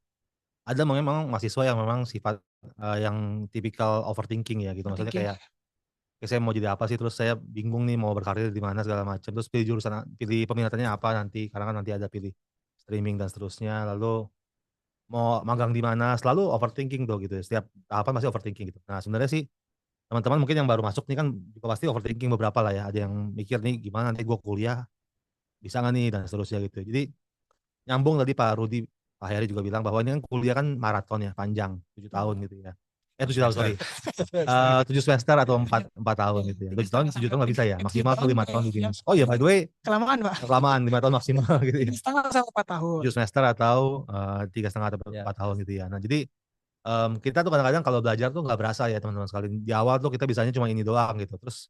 ada memang mahasiswa yang memang sifat yang tipikal overthinking ya gitu. Maksudnya Overthinking. kayak saya mau jadi apa sih, terus saya bingung nih mau berkarir di mana segala macam. Terus pilih jurusan, pilih peminatannya apa nanti, karena kan nanti ada pilih streaming dan seterusnya. Lalu mau magang di mana, selalu overthinking tuh gitu. Setiap tahapan masih overthinking gitu. Nah, sebenarnya sih teman-teman mungkin yang baru masuk nih kan juga pasti overthinking beberapa lah ya. Ada yang mikir nih gimana nanti gue kuliah bisa nggak nih dan seterusnya gitu. Jadi nyambung tadi Pak Rudi, Pak Heri juga bilang bahwa ini kan kuliah kan maraton ya, panjang 7 tahun gitu ya. 7 tahun, sorry. 7 semester atau 4 tahun gitu ya. 7 tahun nggak bisa ya, maksimal tuh 5 tahun di BINUS. Oh iya, by the way, Kelamaan Pak. kelamaan 5 tahun maksimal gitu ya. 3,5 sampai 4 tahun. 7 semester atau 3,5 atau 4 tahun gitu ya. Nah jadi kita tuh kadang-kadang kalau belajar tuh nggak berasa ya teman-teman sekalian. Di awal tuh kita bisanya cuma ini doang gitu. Terus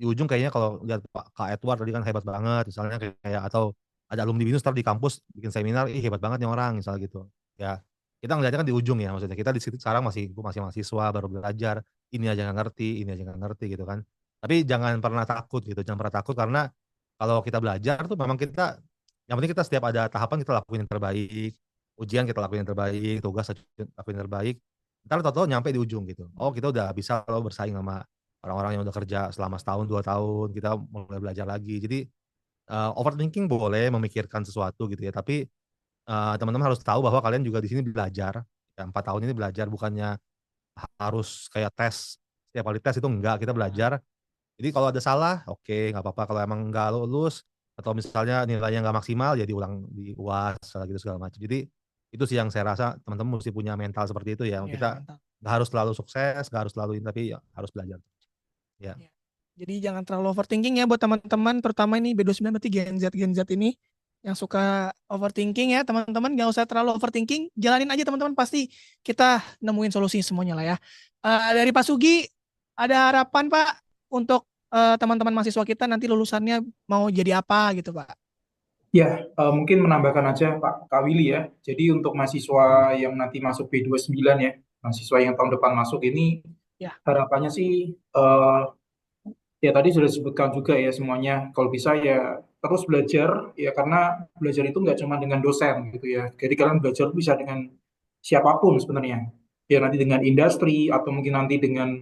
di ujung kayaknya kalau lihat Kak Edward tadi kan hebat banget, misalnya kayak atau ada alumni BINUS ntar di kampus bikin seminar, ih hebat banget nih orang, misalnya gitu. Ya kita ngeliatnya kan di ujung ya, maksudnya kita di situ sekarang masih mahasiswa baru belajar, ini aja nggak ngerti, ini aja nggak ngerti gitu kan. Tapi jangan pernah takut gitu, jangan pernah takut karena kalau kita belajar tuh memang kita, yang penting kita setiap ada tahapan kita lakuin yang terbaik, ujian kita lakuin yang terbaik, tugas lakuin yang terbaik. Ntar tau-tau nyampe di ujung gitu. Oh kita udah bisa loh bersaing sama orang-orang yang udah kerja selama setahun 2 tahun, kita mulai belajar lagi. Jadi overthinking boleh memikirkan sesuatu gitu ya, tapi teman-teman harus tahu bahwa kalian juga di sini belajar. Ya, 4 tahun ini belajar, bukannya harus kayak tes setiap kali tes, itu enggak, kita belajar. Jadi kalau ada salah, oke, nggak apa-apa. Kalau emang nggak lulus atau misalnya nilainya nggak maksimal, ya diulang di UAS gitu segala macam. Jadi itu sih yang saya rasa teman-teman mesti punya mental seperti itu ya. Ya, Kita mantap. nggak harus selalu sukses, nggak harus selalu ini, tapi ya harus belajar. Ya. Jadi jangan terlalu overthinking ya buat teman-teman, terutama ini B29 berarti Gen Z ini yang suka overthinking ya teman-teman, nggak usah terlalu overthinking, jalanin aja teman-teman, pasti kita nemuin solusi semuanya lah ya. Dari Pak Sugi, ada harapan Pak untuk teman-teman mahasiswa kita nanti lulusannya mau jadi apa gitu Pak? Ya, mungkin menambahkan aja Pak Kak Willy ya. Jadi untuk mahasiswa yang nanti masuk B29 ya, mahasiswa yang tahun depan masuk ini, Ya. harapannya sih ya tadi sudah disebutkan juga ya semuanya. Kalau bisa ya terus belajar ya, karena belajar itu nggak cuma dengan dosen gitu ya. Jadi kalian belajar bisa dengan siapapun sebenarnya. Ya nanti dengan industri atau mungkin nanti dengan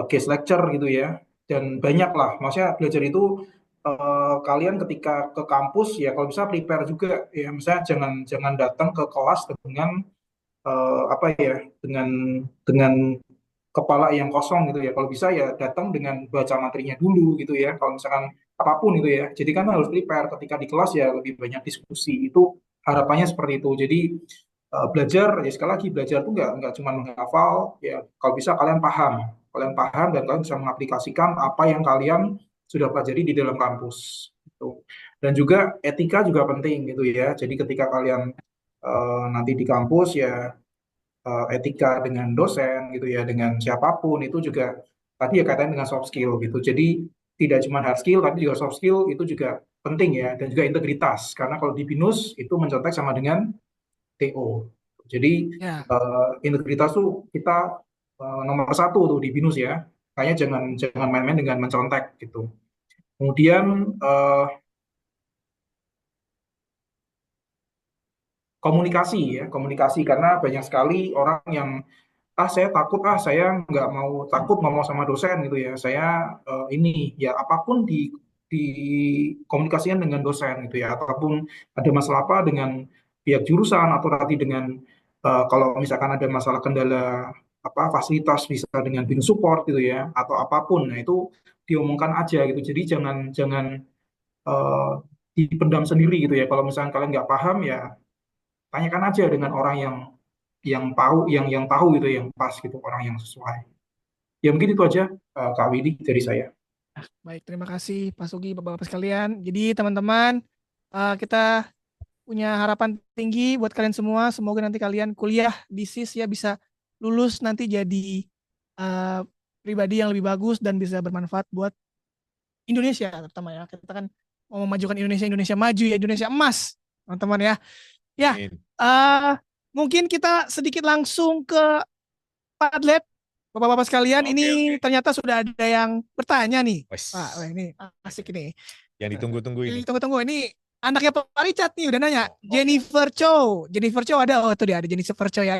guest lecture gitu ya. Dan banyak lah. Maksudnya belajar itu kalian ketika ke kampus ya kalau bisa prepare juga ya. Misalnya jangan jangan datang ke kelas dengan apa ya, dengan kepala yang kosong gitu ya. Kalau bisa ya datang dengan baca materinya dulu gitu ya. Kalau misalkan apapun itu ya. Jadi kan harus prepare ketika di kelas ya, lebih banyak diskusi. Itu harapannya seperti itu. Jadi belajar ya, sekali lagi belajar itu nggak cuma menghafal ya. Kalau bisa kalian paham dan kalian bisa mengaplikasikan apa yang kalian sudah pelajari di dalam kampus. Gitu. Dan juga etika juga penting gitu ya. Jadi ketika kalian nanti di kampus ya, etika dengan dosen gitu ya, dengan siapapun itu juga tadi ya kaitannya dengan soft skill gitu. Jadi tidak cuma hard skill tapi juga soft skill itu juga penting ya, dan juga integritas, karena kalau di BINUS itu mencontek sama dengan TO. Jadi Ya. Integritas tuh kita nomor 1 tuh di BINUS ya. Kayaknya jangan main-main dengan mencontek gitu. Kemudian komunikasi karena banyak sekali orang yang saya takut, saya nggak mau, takut ngomong sama dosen gitu ya, saya ini ya, apapun di komunikasikan dengan dosen gitu ya, ataupun ada masalah apa dengan pihak jurusan atau nanti dengan kalau misalkan ada masalah kendala apa fasilitas bisa dengan BIN support gitu ya, atau apapun, nah itu diomongkan aja gitu. Jadi jangan jangan eh, dipendam sendiri gitu ya. Kalau misalkan kalian nggak paham ya tanyakan aja dengan orang yang tahu gitu, yang pas gitu, orang yang sesuai. Ya mungkin itu aja Kak Widi dari saya. Baik, terima kasih Pak Sugi, Bapak-Bapak sekalian. Jadi teman-teman, kita punya harapan tinggi buat kalian semua. Semoga nanti kalian kuliah di SIS ya bisa lulus nanti jadi pribadi yang lebih bagus dan bisa bermanfaat buat Indonesia terutama ya. Kita kan mau memajukan Indonesia maju ya, Indonesia emas, teman-teman ya. Ya, mungkin kita sedikit langsung ke Padlet. Bapak-bapak sekalian, ini ternyata sudah ada yang bertanya nih. Pak, ini asik ini. Yang ditunggu-tunggu ini. Ditunggu-tunggu. Ini anaknya Pak Richard nih udah nanya. Jennifer Chow ada. Oh, itu dia ada Jennifer Chow ya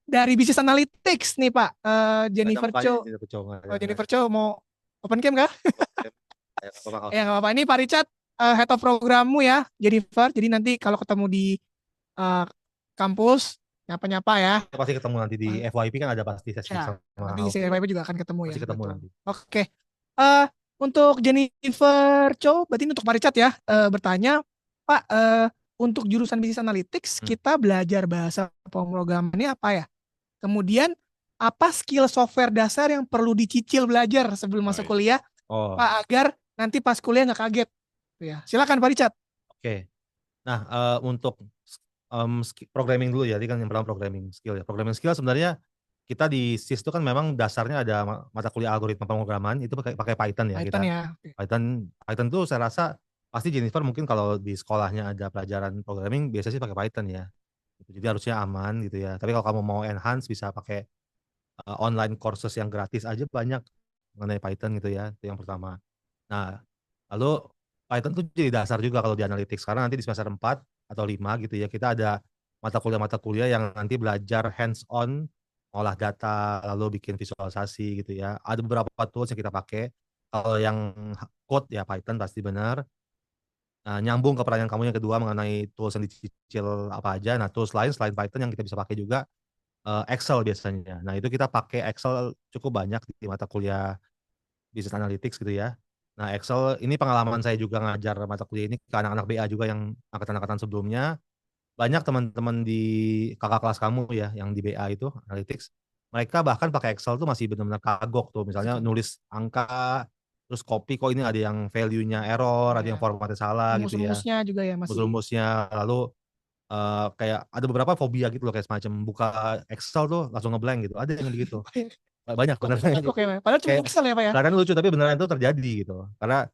dari Business Analytics nih Pak. Jennifer Chow. Jennifer Chow mau open cam kah? Ya nggak apa-apa. Ini Pak Richard, head of programmu ya, Jennifer. Jadi nanti kalau ketemu di kampus nyapa-nyapa ya. Pasti ketemu nanti di FYP kan ada pasti sesi ya, sama nanti di FYP juga akan ketemu pasti ya. ketemu nanti. Oke. Untuk Jennifer Chow, berarti untuk Pak Richard ya, bertanya, Pak, untuk jurusan Business Analytics kita belajar bahasa pemrogramannya apa ya? Kemudian apa skill software dasar yang perlu dicicil belajar sebelum masuk kuliah, Oh, Pak, agar nanti pas kuliah nggak kaget. Ya, silakan Pak Richard. oke. Nah, untuk programming dulu ya, tadi kan yang pertama programming skill ya. Programming skill sebenarnya kita di SIS itu kan memang dasarnya ada mata kuliah algoritma pemrograman, itu pakai Python ya Python kita. ya. Python tuh saya rasa pasti Jennifer mungkin kalau di sekolahnya ada pelajaran programming biasanya sih pakai Python ya. Jadi harusnya aman gitu ya. Tapi kalau kamu mau enhance bisa pakai online courses yang gratis aja banyak mengenai Python gitu ya. Itu yang pertama. Nah, lalu Python tuh jadi dasar juga kalau di analytics karena nanti di semester 4 atau 5 gitu ya kita ada mata kuliah yang nanti belajar hands on olah data lalu bikin visualisasi gitu ya. Ada beberapa tools yang kita pakai. Kalau yang code ya Python pasti benar. Nah, nyambung ke pertanyaan kamu yang kedua mengenai tools yang dicicil apa aja. Nah, tools lain selain Python yang kita bisa pakai juga Excel biasanya. Nah, itu kita pakai Excel cukup banyak di mata kuliah Business Analytics gitu ya. Nah, Excel ini pengalaman saya juga ngajar mata kuliah ini ke anak-anak BA juga yang angkatan-angkatan sebelumnya. Banyak teman-teman di kakak kelas kamu ya, yang di BA itu, Analytics. Mereka bahkan pakai Excel tuh masih benar-benar kagok tuh. Misalnya nulis angka, terus copy kok ini ada yang value-nya error, ada yang formatnya salah gitu ya. Rumus-rumusnya juga ya masih. Rumus-rumusnya, lalu kayak ada beberapa fobia gitu loh, kayak semacam buka Excel tuh langsung ngeblank gitu. Ada yang gitu. Banyak beneran. Oke, padahal cuma Excel ya Pak ya. Kadang lucu tapi beneran itu terjadi gitu. Karena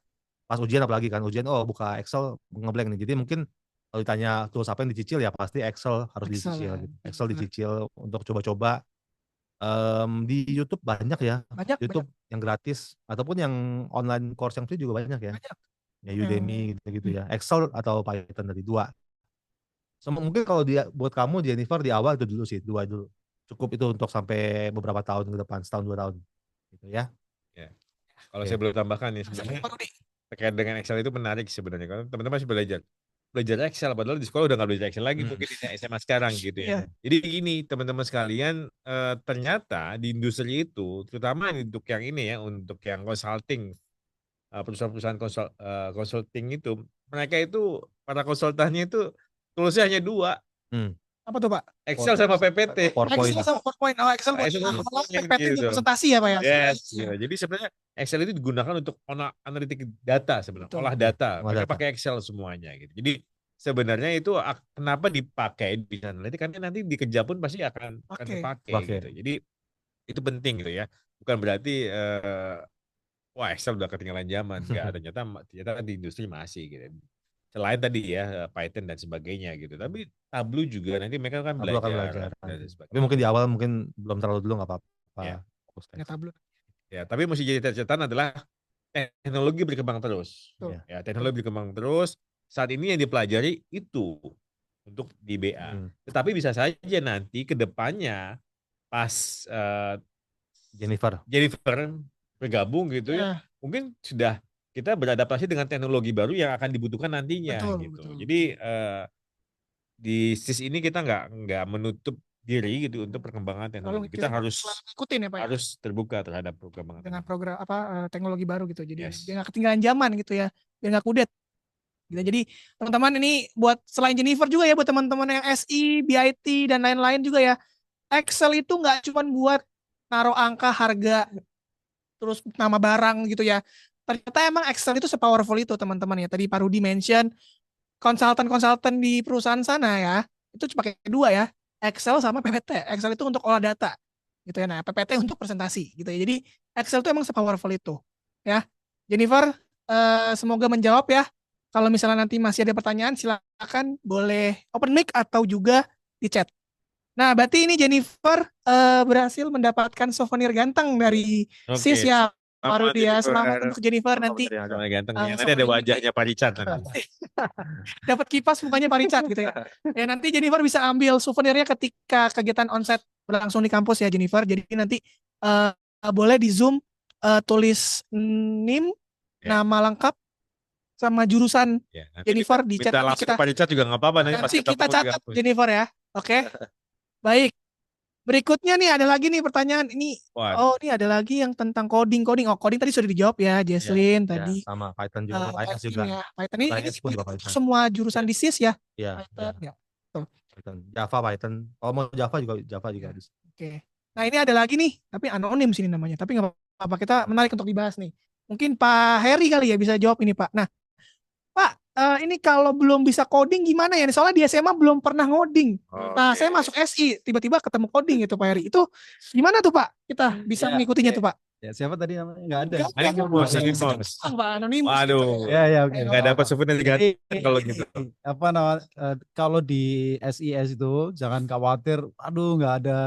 pas ujian apalagi kan ujian buka Excel ngeblank nih. Jadi mungkin kalau ditanya tools apa yang dicicil ya pasti Excel harus dicicil gitu. Excel dicicil untuk coba-coba. Di YouTube banyak ya. YouTube yang gratis ataupun yang online course yang free juga banyak ya. Ya Udemy gitu-gitu ya. Excel atau Python dari dua. Mungkin kalau buat kamu Jennifer di awal itu dulu sih, dua dulu. Cukup itu untuk sampai beberapa tahun ke depan, setahun 2 tahun. Gitu ya. Ya. Kalau saya boleh tambahkan nih sebenarnya terkait dengan Excel itu menarik sebenarnya. Kalau teman-teman masih belajar Excel, padahal di sekolah udah nggak belajar Excel lagi mungkin di SMA sekarang gitu ya. Jadi gini teman-teman sekalian, ternyata di industri itu, terutama untuk yang ini ya, untuk yang consulting, perusahaan-perusahaan consulting itu, mereka itu para konsultannya itu tulisnya hanya 2. Apa tuh Pak? Excel sama PPT. Excel sama PowerPoint. Oh, Excel PPT untuk presentasi ya Pak ya. Yes. Ya. Jadi sebenarnya Excel itu digunakan untuk analitik data sebenarnya, olah data. Mereka pakai Excel semuanya gitu. Jadi sebenarnya itu kenapa dipakai di analitik karena nanti dikerja pun pasti akan dipakai gitu. Jadi itu penting gitu ya. Bukan berarti wah Excel udah ketinggalan zaman. Enggak, ternyata di industri masih gitu. Selain tadi ya Python dan sebagainya gitu. Tapi Tableau juga nanti mereka kan belajar. Tapi mungkin di awal mungkin belum terlalu dulu nggak apa-apa. Ya, Tableau. Ya, tapi mesti jadi catatan adalah teknologi berkembang terus. Ya, teknologi berkembang terus. Saat ini yang dipelajari itu untuk di BA. Tetapi bisa saja nanti ke depannya pas Jennifer bergabung gitu ya. Mungkin sudah kita beradaptasi dengan teknologi baru yang akan dibutuhkan nantinya gitu. Jadi di SIS ini kita nggak menutup diri gitu untuk perkembangan teknologi. Kita harus ikutin ya Pak. Harus terbuka terhadap perkembangan dengan program teknologi baru gitu. Jadi biar nggak ketinggalan zaman gitu ya, biar nggak kudet. Gitu. Jadi teman-teman ini buat selain Jennifer juga ya buat teman-teman yang SI, BIT dan lain-lain juga ya. Excel itu nggak cuma buat naruh angka, harga, terus nama barang gitu ya. Ternyata emang Excel itu sepowerful itu teman-teman ya. Tadi Pak Rudi mention konsultan-konsultan di perusahaan sana ya, itu pakai 2 ya, Excel sama PPT. Excel itu untuk olah data gitu ya. Nah, PPT untuk presentasi gitu ya. Jadi Excel itu emang sepowerful itu ya. Jennifer, semoga menjawab ya. Kalau misalnya nanti masih ada pertanyaan silakan boleh open mic atau juga di chat. Nah, berarti ini Jennifer berhasil mendapatkan souvenir ganteng dari SIS ya. Pak Rudi ya, selamat untuk Jennifer nanti. Ganteng. Nanti ada wajahnya Pak Richard nanti. Dapat kipas mukanya Pak Richard gitu ya. Ya nanti Jennifer bisa ambil souvenirnya ketika kegiatan onsite berlangsung di kampus ya Jennifer. Jadi nanti boleh di Zoom tulis NIM, nama lengkap sama jurusan Jennifer di chat. Kita Pak Richard juga nggak apa-apa nanti kita catat Jennifer ya. Oke. Baik. Berikutnya nih ada lagi nih pertanyaan ini. Ini ada lagi yang tentang coding. Oh, coding tadi sudah dijawab ya, Jesslyn tadi. Sama Python juga, IS juga. Ya, Python ini semua jurusan di SIS ya. Iya. Python. Python. Java, Python. Kalau mau Java juga bisa. Oke. Nah ini ada lagi nih, tapi anonim sini namanya. Tapi nggak apa-apa, kita menarik untuk dibahas nih. Mungkin Pak Heri kali ya bisa jawab ini Pak. Nah Pak, ini kalau belum bisa coding gimana ya? Soalnya di SMA belum pernah ngoding. Nah saya masuk SI, tiba-tiba ketemu coding itu Pak Heri. Itu gimana tuh Pak? Kita bisa Ya, mengikutinya tuh Pak? ya siapa tadi namanya? Nggak ada. Anonymous. Pak Anonimus. Waduh, Ya, oke. nggak dapat souvenir Jadi diganti kalau gitu. apa nama kalau di SIS itu jangan khawatir, aduh nggak ada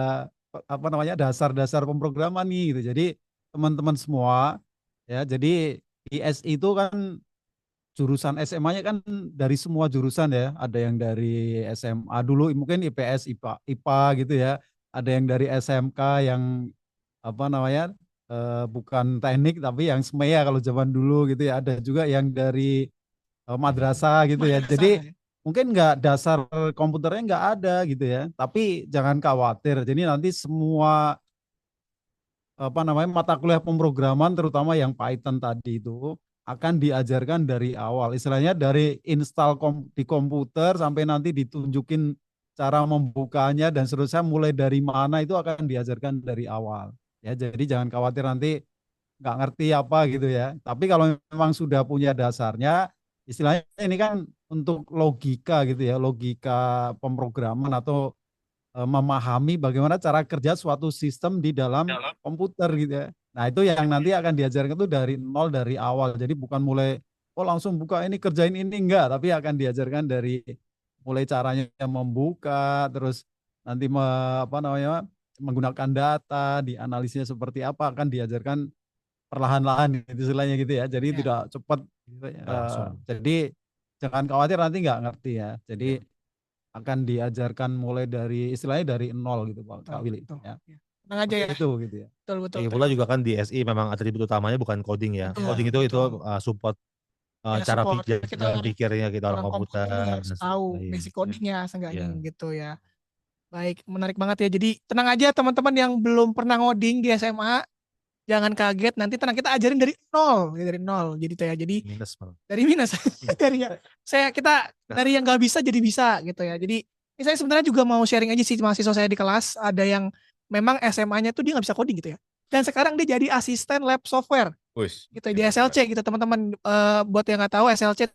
apa namanya dasar-dasar pemrograman nih gitu. Jadi teman-teman semua ya, jadi di SI itu kan jurusan SMA-nya kan dari semua jurusan ya. Ada yang dari SMA dulu mungkin IPS, IPA gitu ya. Ada yang dari SMK yang apa namanya bukan teknik tapi yang SMEA kalau zaman dulu gitu ya. Ada juga yang dari madrasah gitu ya. Jadi mungkin nggak dasar komputernya nggak ada gitu ya. Tapi jangan khawatir. Jadi nanti semua apa namanya mata kuliah pemrograman terutama yang Python tadi itu akan diajarkan dari awal. Istilahnya dari install di komputer sampai nanti ditunjukin cara membukanya dan seterusnya mulai dari mana itu akan diajarkan dari awal. Ya, jadi jangan khawatir nanti nggak ngerti apa gitu ya. Tapi kalau memang sudah punya dasarnya, istilahnya ini kan untuk logika gitu ya, logika pemrograman atau memahami bagaimana cara kerja suatu sistem di dalam komputer gitu ya. Nah itu yang nanti akan diajarkan itu dari nol dari awal. Jadi bukan mulai oh langsung buka ini kerjain ini enggak, tapi akan diajarkan dari mulai caranya membuka, terus nanti apa namanya menggunakan data, dianalisisnya seperti apa akan diajarkan perlahan-lahan gitu istilahnya gitu ya. Jadi tidak cepat gitu ya. Jadi jangan khawatir nanti nggak ngerti ya. Jadi akan diajarkan mulai dari istilahnya dari nol gitu Pak Willy. Ya. Tenang aja ya. Itu gitu ya. Betul. Lagi pula juga kan di SI memang atribut utamanya bukan coding ya. Betul, Coding itu support cara support. pikirnya kita orang komputer. Harus tahu Iya. basic codingnya seenggaknya Iya. gitu ya. Baik, menarik banget ya. Jadi tenang aja teman-teman yang belum pernah ngoding di SMA, jangan kaget. Nanti tenang kita ajarin dari nol, dari nol. Jadi tuh ya. Jadi Minus malah. dari minus kita dari yang nggak bisa jadi bisa gitu ya. Jadi ini saya sebenarnya juga mau sharing aja sih mahasiswa saya di kelas. Ada yang memang SMA-nya tuh dia nggak bisa coding gitu ya. Dan sekarang dia jadi asisten lab software. Wih, Gitu di SLC gitu teman-teman. Buat yang nggak tahu SLC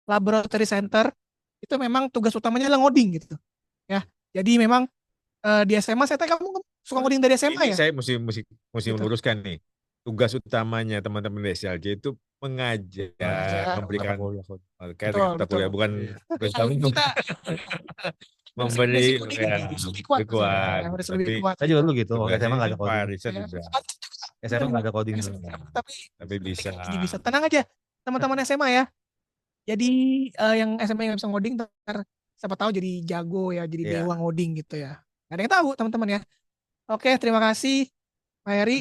Laboratory Center itu memang tugas utamanya adalah ngoding gitu ya. Jadi memang di SMA saya tanya kamu suka ngoding dari SMA ini ya? saya mesti Gitu. meluruskan nih. Tugas utamanya teman-teman di SLJ itu mengajar, memberikan kayak mata kuliah, bukan Kita memberi lebih kuat. Tapi Saya juga dulu gitu. Waktu SMA nggak ada Pak coding. Risa juga. SMA nggak ada coding. Tapi bisa. jadi bisa. Tenang aja teman-teman SMA ya. Jadi yang SMA yang bisa ngoding ntar siapa tahu jadi jago ya, jadi dewa ngoding gitu ya. Gak ada yang tahu teman-teman ya. Oke, terima kasih Pak Heri.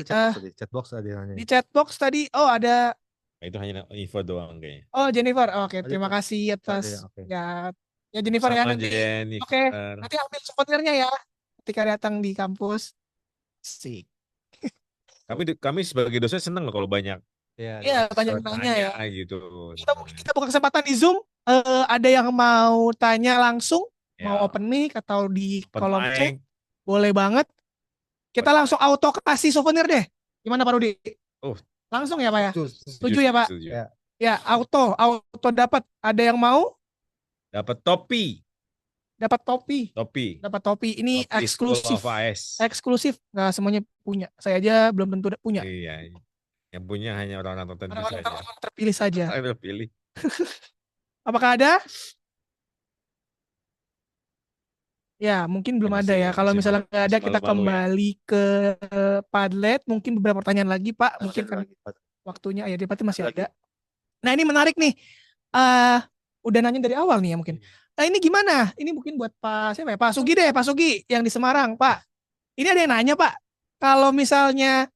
Chatbox tadi nanya. Di chatbox tadi, oh ada. Itu hanya info doang kayaknya. Oh Jennifer, oke, terima kasih atas ya Jennifer ya nanti. Oke, nanti ambil souvenirnya ya ketika datang di kampus. Sik. Kami sebagai dosen senang loh kalau banyak. Iya, banyak nanya ya. Gitu. Kita buka kesempatan di Zoom. Ada yang mau tanya langsung, mau open mic atau di kolom chat, boleh banget. Kita langsung auto kasih souvenir deh. Gimana Pak Rudi? Langsung ya Pak ya? Setuju ya Pak? Ya, auto dapat. Ada yang mau? Dapat topi. Dapat topi. Dapat topi. Ini eksklusif. Eksklusif. Nggak semuanya punya. Saya aja belum tentu punya. Iya. Yang punya hanya orang-orang tertentu saja. Orang terpilih saja. Terpilih. Apakah ada? Ya, mungkin belum ada ya. Kalau misalnya nggak ada, kita kembali ke Padlet. Mungkin beberapa pertanyaan lagi, Pak. Mungkin kan waktunya ya, pasti masih ada. Nah, ini menarik nih. Udah nanya dari awal nih ya mungkin. Nah, ini gimana? Ini mungkin buat Pak siapa ya? Pak Sugi deh, Pak Sugi yang di Semarang, Pak. Ini ada yang nanya, Pak. Kalau misalnya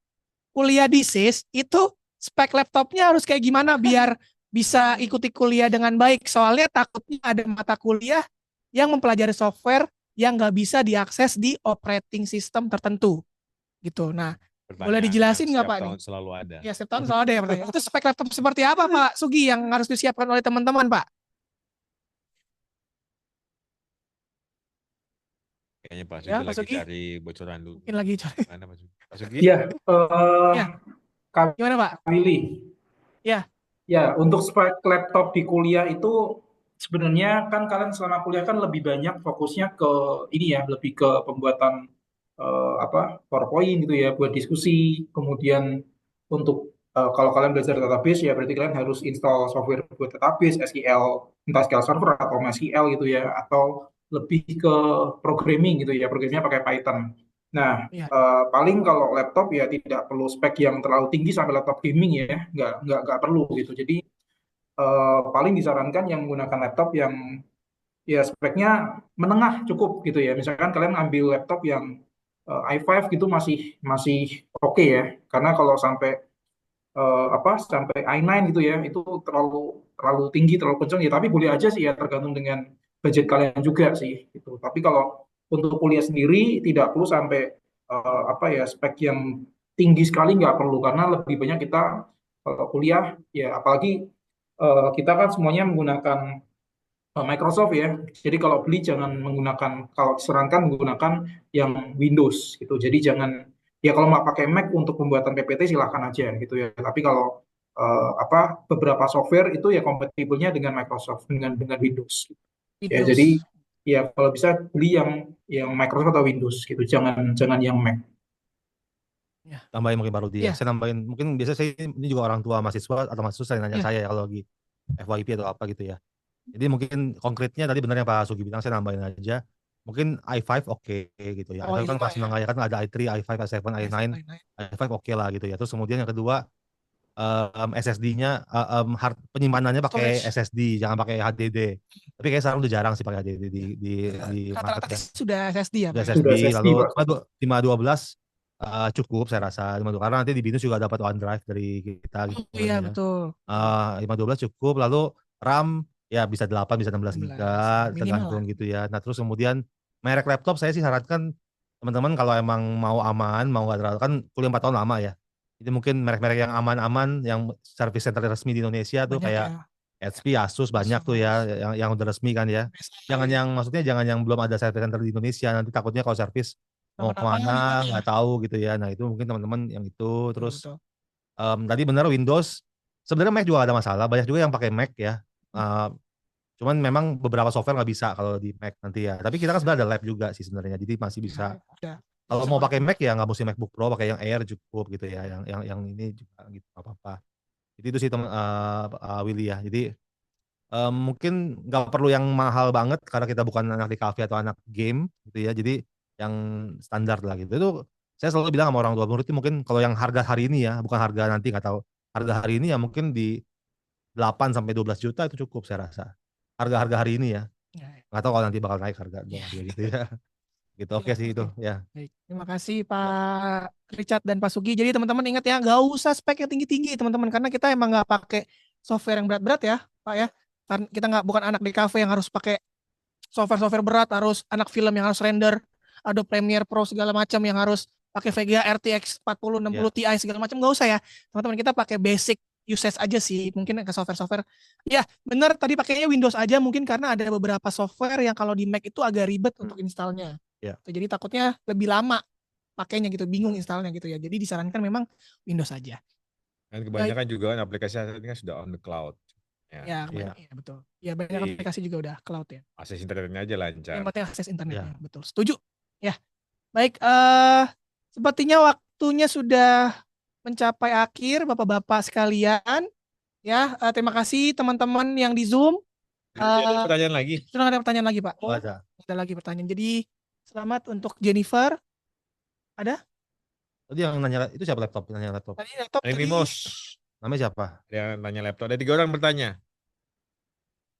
kuliah di SIS, itu spek laptopnya harus kayak gimana biar bisa ikuti kuliah dengan baik? Soalnya takutnya ada mata kuliah yang mempelajari software yang nggak bisa diakses di operating system tertentu. Gitu. Nah, boleh dijelasin nggak Pak? Setiap tahun selalu ada. Ya, setiap tahun selalu ada ya pertanyaan. Itu spek laptop seperti apa Pak Sugi yang harus disiapkan oleh teman-teman Pak? Kayaknya Pak Sugi Ya, Pak lagi Sugi cari bocoran dulu. mungkin lagi cari. Mana Pak Sugi? Pak Sugi? Ya, Ya, Kak gimana Pak? Willy. Ya, Ya, untuk spek laptop di kuliah itu sebenarnya kan kalian selama kuliah kan lebih banyak fokusnya ke ini ya, lebih ke pembuatan PowerPoint gitu ya, buat diskusi. Kemudian untuk kalau kalian belajar database ya berarti kalian harus install software buat database, SQL, entah SQL Server atau MySQL gitu ya, atau lebih ke programming gitu ya, programnya pakai Python. Nah, ya. paling kalau laptop ya tidak perlu spek yang terlalu tinggi sampai laptop gaming ya, nggak perlu gitu. Jadi paling disarankan yang menggunakan laptop yang ya speknya menengah cukup gitu ya. Misalkan kalian ambil laptop yang i5 gitu masih masih oke ya. Karena kalau sampai sampai i9 gitu ya, itu terlalu terlalu tinggi, terlalu kencang ya. Tapi boleh aja sih ya, tergantung dengan budget kalian juga sih gitu. Tapi kalau untuk kuliah sendiri tidak perlu sampai spek yang tinggi sekali, nggak perlu, karena lebih banyak kita kalau kuliah ya, apalagi kita kan semuanya menggunakan Microsoft ya. Jadi kalau beli jangan menggunakan, kalau disarankan menggunakan yang Windows gitu. Jadi jangan, ya kalau mau pakai Mac untuk pembuatan PPT silahkan aja gitu ya. Tapi kalau beberapa software itu ya kompatibelnya dengan Microsoft, dengan Windows. Ya Windows. jadi ya kalau bisa beli yang Microsoft atau Windows gitu. Jangan jangan yang Mac. Ya. Tambahin mungkin Pak Rudi ya. Ya. Saya nambahin, mungkin biasa saya ini juga orang tua mahasiswa atau mahasiswa yang nanya Ya. saya kalau lagi FYP atau apa gitu ya. Jadi mungkin konkretnya tadi benar yang Pak Sugi bilang, saya nambahin aja. Mungkin i5 oke gitu ya. Oh, i5 kan i5 masih ya. mengayakan ada i3, i5, i7, i9, i5 oke lah gitu ya. Terus kemudian yang kedua SSD-nya penyimpanannya pakai Storage. SSD, jangan pakai HDD. Tapi kayak sekarang udah jarang sih pakai HDD di market Rata-rata ya. sudah SSD ya, Udah Pak. Sudah SSD, SSD, lalu Pak. 512 cukup saya rasa. 512 karena nanti di BINUS juga dapat OneDrive dari kita gitu Oh iya, kan ya. betul. 512 cukup, lalu RAM ya bisa 8, bisa 16 giga, 16, minimal tergantung lah. gitu ya. Nah, terus kemudian merek laptop saya sih sarankan teman-teman kalau emang mau aman, mau nggak terlalu, kan kuliah 4 tahun lama ya. Jadi mungkin merek-merek yang aman-aman, yang service center resmi di Indonesia tuh Banyak kayak ya. HP, Asus banyak tuh ya, Asus. yang udah resmi kan ya. Jangan MSI. yang maksudnya jangan yang belum ada service center di Indonesia, nanti takutnya kalau service mau Kenapa-napa gimana kemana ya? nggak tahu gitu ya. Nah itu mungkin teman-teman yang itu. Betul, Terus betul. tadi benar Windows, sebenarnya Mac juga ada masalah, banyak juga yang pakai Mac ya. Cuman memang beberapa software nggak bisa kalau di Mac nanti ya. Tapi kita kan sebenarnya ada lab juga sih sebenarnya, jadi masih bisa. Ya, udah. Kalau Bisa mau pakai. pakai Mac ya nggak mesti MacBook Pro, pakai yang Air cukup gitu ya. Yang ini juga gitu, nggak apa-apa. Jadi itu sih teman Willy ya. Jadi mungkin nggak perlu yang mahal banget karena kita bukan anak di cafe atau anak game gitu ya. Jadi yang standar lah gitu. Itu saya selalu bilang sama orang tua murid, mungkin kalau yang harga hari ini ya, bukan harga nanti nggak tahu. Harga hari ini ya mungkin di 8 sampai 12 juta itu cukup saya rasa. Harga-harga hari ini ya. Ya, Nggak tahu kalau nanti bakal naik harga ya. gitu ya. Gitu, oke Ya, sih itu oke. ya. Baik. Terima kasih Pak Richard dan Pak Sugi. Jadi teman-teman ingat ya, nggak usah spek yang tinggi-tinggi teman-teman, karena kita emang nggak pakai software yang berat-berat ya, Pak ya. Karena kita nggak, bukan anak di cafe yang harus pakai software-software berat, harus anak film yang harus render, Adobe Premiere Pro segala macam yang harus pakai VGA RTX 4060 Ti segala macam, nggak usah ya. Teman-teman, kita pakai basic usage aja sih, mungkin ke software-software. Ya, benar tadi pakainya Windows aja mungkin karena ada beberapa software yang kalau di Mac itu agak ribet untuk installnya. Ya. Jadi takutnya lebih lama pakainya gitu, bingung installnya gitu ya. Jadi disarankan memang Windows aja. Dan kebanyakan juga kan aplikasi saat ini kan sudah on the cloud. Ya, Iya. ya betul. Ya banyak Jadi, aplikasi juga udah cloud ya. akses internetnya aja lancar. Yang penting akses internetnya, Ya. betul. Setuju. Ya. Baik, sepertinya waktunya sudah mencapai akhir, Bapak-bapak sekalian. Ya, terima kasih teman-teman yang di Zoom. Ada pertanyaan lagi? Sudah ada pertanyaan lagi, Pak? Oh, ada. Ada lagi pertanyaan. Jadi selamat untuk Jennifer. Ada? Tadi yang nanya itu siapa laptop? Nanya laptop. Tadi laptop tadi Mimos. Namanya siapa? Ada yang nanya laptop. Ada 3 orang bertanya.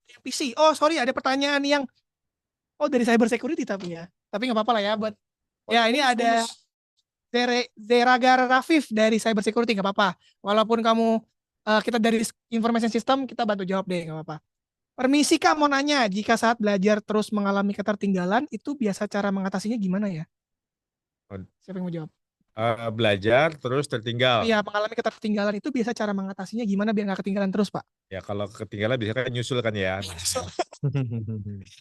yang PC. Oh, sorry, ada pertanyaan yang dari cyber security tapi ya. Tapi nggak apa-apa lah ya buat. Ya, ini ada Zeragar Rafif dari cyber security, nggak apa-apa. Walaupun kamu kita dari information system, kita bantu jawab deh, nggak apa-apa. Permisi Kak, mau nanya, jika saat belajar terus mengalami ketertinggalan, itu biasa cara mengatasinya gimana ya? Siapa yang mau jawab? Belajar terus tertinggal. Iya, mengalami ketertinggalan itu biasa cara mengatasinya gimana biar nggak ketinggalan terus, Pak? Ya kalau ketinggalan bisa kan nyusul kan ya.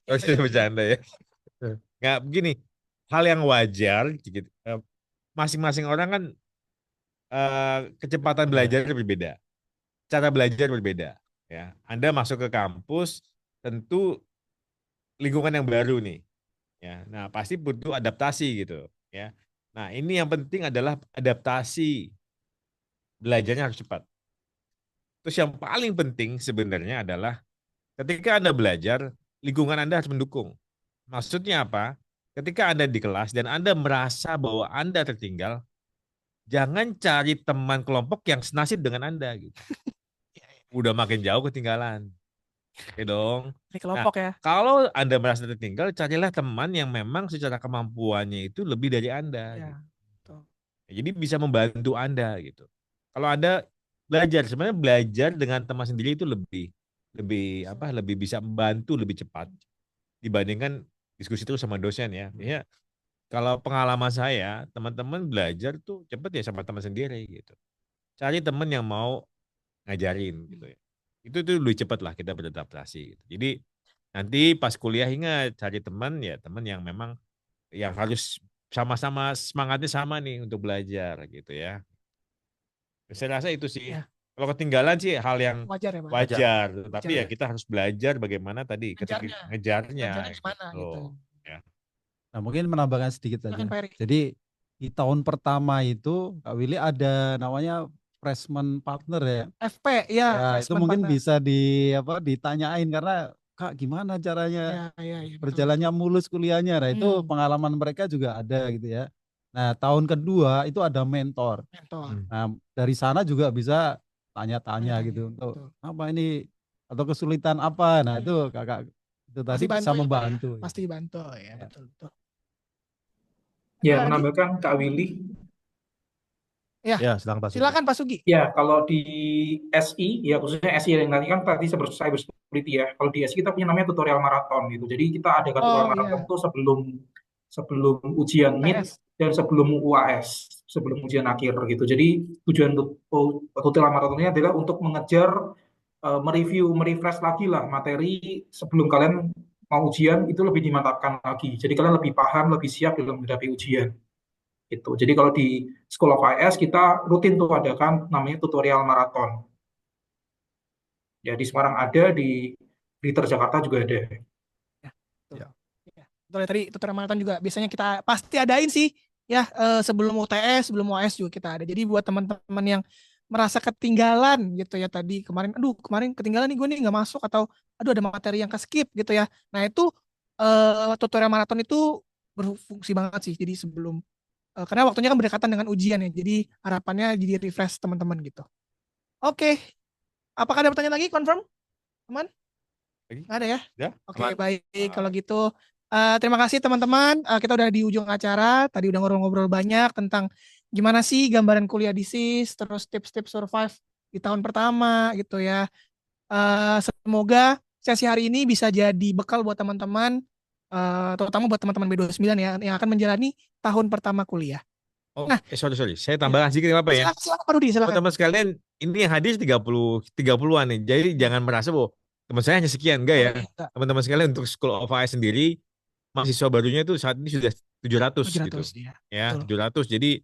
Oh, saya bercanda ya. Nggak begini. hal yang wajar. Gitu. Masing-masing orang kan kecepatan belajar berbeda, cara belajar berbeda. Ya, Anda masuk ke kampus, tentu lingkungan yang baru nih. Ya, nah pasti butuh adaptasi gitu. Ya, nah ini yang penting adalah adaptasi, belajarnya harus cepat. Terus yang paling penting sebenarnya adalah ketika Anda belajar, lingkungan Anda harus mendukung. Maksudnya apa? Ketika Anda di kelas dan Anda merasa bahwa Anda tertinggal, jangan cari teman kelompok yang senasib dengan Anda gitu. Udah makin jauh ketinggalan. Oke dong. Ini Nah, kelompok ya. kalau Anda merasa tertinggal, carilah teman yang memang secara kemampuannya itu lebih dari Anda. Ya, Gitu. betul. Jadi bisa membantu Anda gitu. Kalau Anda belajar, sebenarnya belajar dengan teman sendiri itu lebih lebih bisa membantu lebih cepat dibandingkan diskusi terus sama dosen ya. Ya, kalau pengalaman saya, teman-teman belajar tuh cepet ya sama teman sendiri gitu. Cari teman yang mau ngajarin gitu ya. Itu tuh lebih cepat lah kita beradaptasi gitu. Jadi nanti pas kuliah ingat cari teman ya, teman yang memang yang harus sama-sama semangatnya sama nih untuk belajar gitu ya. Saya rasa itu sih. Ya. Kalau ketinggalan sih hal yang Wajar ya, Pak. wajar, tapi Wajar ya ya. kita harus belajar bagaimana tadi ketika Ngejarnya. ngejarnya Ngejarnya gimana gitu. Ya. Nah, mungkin menambahkan sedikit Silakan, aja. Pak Eri. Jadi di tahun pertama itu Kak Willy ada namanya freshman partner ya. FP ya, Ya, itu freshman mungkin partner. bisa ditanyain karena Kak gimana caranya Ya, betul, berjalannya mulus kuliahnya. Nah, itu Hmm. pengalaman mereka juga ada gitu ya. Nah, tahun kedua itu ada mentor. mentor. Nah, dari sana juga bisa tanya-tanya Tanya-tanya, gitu untuk betul. apa ini atau kesulitan apa. Nah, itu Kakak itu tadi Pasti bisa bantu ya, Pak ya. membantu. Pasti bantu ya, Ya. betul. Ya, Adi? menambahkan Kak Willy. Ya, Ya, silakan Pak Sugi. silakan Pak Sugi. Ya, kalau di SI, ya khususnya SI yang tadi kan tadi cyber security ya. Kalau di SI kita punya namanya tutorial maraton gitu. Jadi kita adakan tutorial maraton Iya. itu sebelum ujian mid UTS. dan sebelum UAS, sebelum ujian akhir gitu. Jadi tujuan tutorial maratonnya adalah untuk mengejar, mereview, merefresh lagi lah materi sebelum kalian mau ujian itu lebih dimantapkan lagi. Jadi kalian lebih paham, lebih siap dalam menghadapi ujian. Gitu. Jadi kalau di School of IS kita rutin tuh adakan namanya tutorial maraton. Ya di Semarang ada, di Jakarta juga ada. Ya. Betul ya, tadi tutorial maraton juga biasanya kita pasti adain sih ya, sebelum UTS, sebelum UAS juga kita ada. Jadi buat teman-teman yang merasa ketinggalan gitu ya tadi kemarin ketinggalan nih gue nih nggak masuk atau aduh ada materi yang ke skip gitu ya. Nah itu tutorial maraton itu berfungsi banget sih. Jadi sebelum karena waktunya kan berdekatan dengan ujian ya. Jadi harapannya jadi refresh teman-teman gitu. Oke. Apakah ada pertanyaan lagi? Confirm? Teman? Nggak ada ya? Ya, Oke, aman. baik. Kalau gitu terima kasih teman-teman. Kita udah di ujung acara. Tadi udah ngobrol-ngobrol banyak tentang gimana sih gambaran kuliah di SIS, terus tips-tips survive di tahun pertama gitu ya. Semoga sesi hari ini bisa jadi bekal buat teman-teman, terutama buat teman-teman B29 ya, yang akan menjalani tahun pertama kuliah. Oh, Nah, sorry. Saya tambahkan sedikit apa ya? Silakan Pak Rudi, silakan. Teman-teman sekalian, ini yang hadir 30-an nih. Jadi jangan merasa bahwa teman saya hanya sekian, enggak ya. Teman-teman sekalian untuk School of IS sendiri, mahasiswa barunya itu saat ini sudah 700 gitu. Ya, 700. Jadi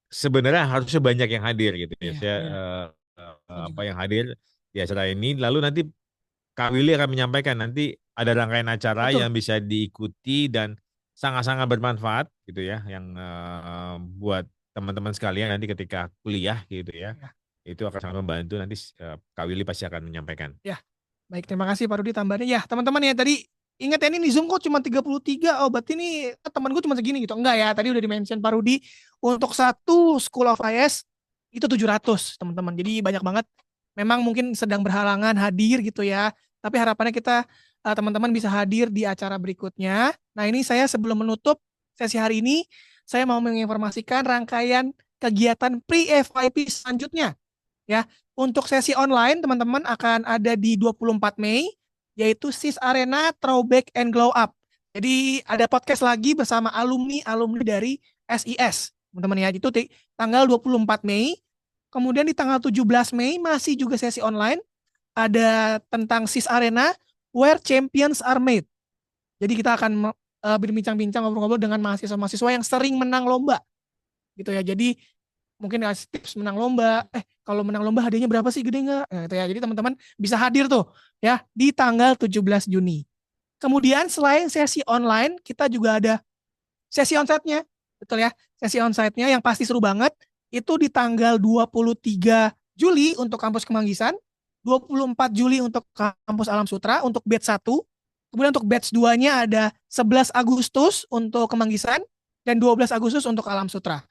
sebenarnya harusnya banyak yang hadir gitu ya. Saya yang hadir di acara ini. Lalu nanti Kak Willy akan menyampaikan nanti ada rangkaian acara yang bisa diikuti dan sangat-sangat bermanfaat gitu ya, yang buat teman-teman sekalian nanti ketika kuliah gitu ya. Itu akan sangat membantu, nanti Kak Willy pasti akan menyampaikan. Ya, baik, terima kasih Pak Rudi tambahannya. Ya, teman-teman ya tadi ingat ya ini Zoom kok cuma 33. Oh, berarti ini teman gue cuma segini gitu. Enggak ya, tadi udah di-mention Pak Rudi untuk satu School of IS itu 700, teman-teman. Jadi banyak banget. Memang mungkin sedang berhalangan hadir gitu ya. Tapi harapannya kita teman-teman bisa hadir di acara berikutnya. Nah, ini saya sebelum menutup sesi hari ini, saya mau menginformasikan rangkaian kegiatan pre-FYP selanjutnya. Ya, untuk sesi online teman-teman akan ada di 24 Mei, yaitu SIS Arena Throwback and Glow Up. Jadi ada podcast lagi bersama alumni dari SIS, teman-teman ya. Itu tanggal 24 Mei. Kemudian di tanggal 17 Mei masih juga sesi online, ada tentang SIS Arena Where Champions Are Made. Jadi kita akan berbincang-bincang ngobrol-ngobrol dengan mahasiswa-mahasiswa yang sering menang lomba gitu ya. Jadi mungkin kasih tips menang lomba. Kalau menang lomba hadiahnya berapa sih, gede nggak? Nah, gitu ya. Jadi teman-teman bisa hadir tuh ya di tanggal 17 Juni. Kemudian selain sesi online, kita juga ada sesi onsite-nya. Betul ya. Sesi onsite-nya yang pasti seru banget itu di tanggal 23 Juli untuk kampus Kemanggisan, 24 Juli untuk kampus Alam Sutra untuk batch 1. Kemudian untuk batch 2-nya ada 11 Agustus untuk Kemanggisan dan 12 Agustus untuk Alam Sutra.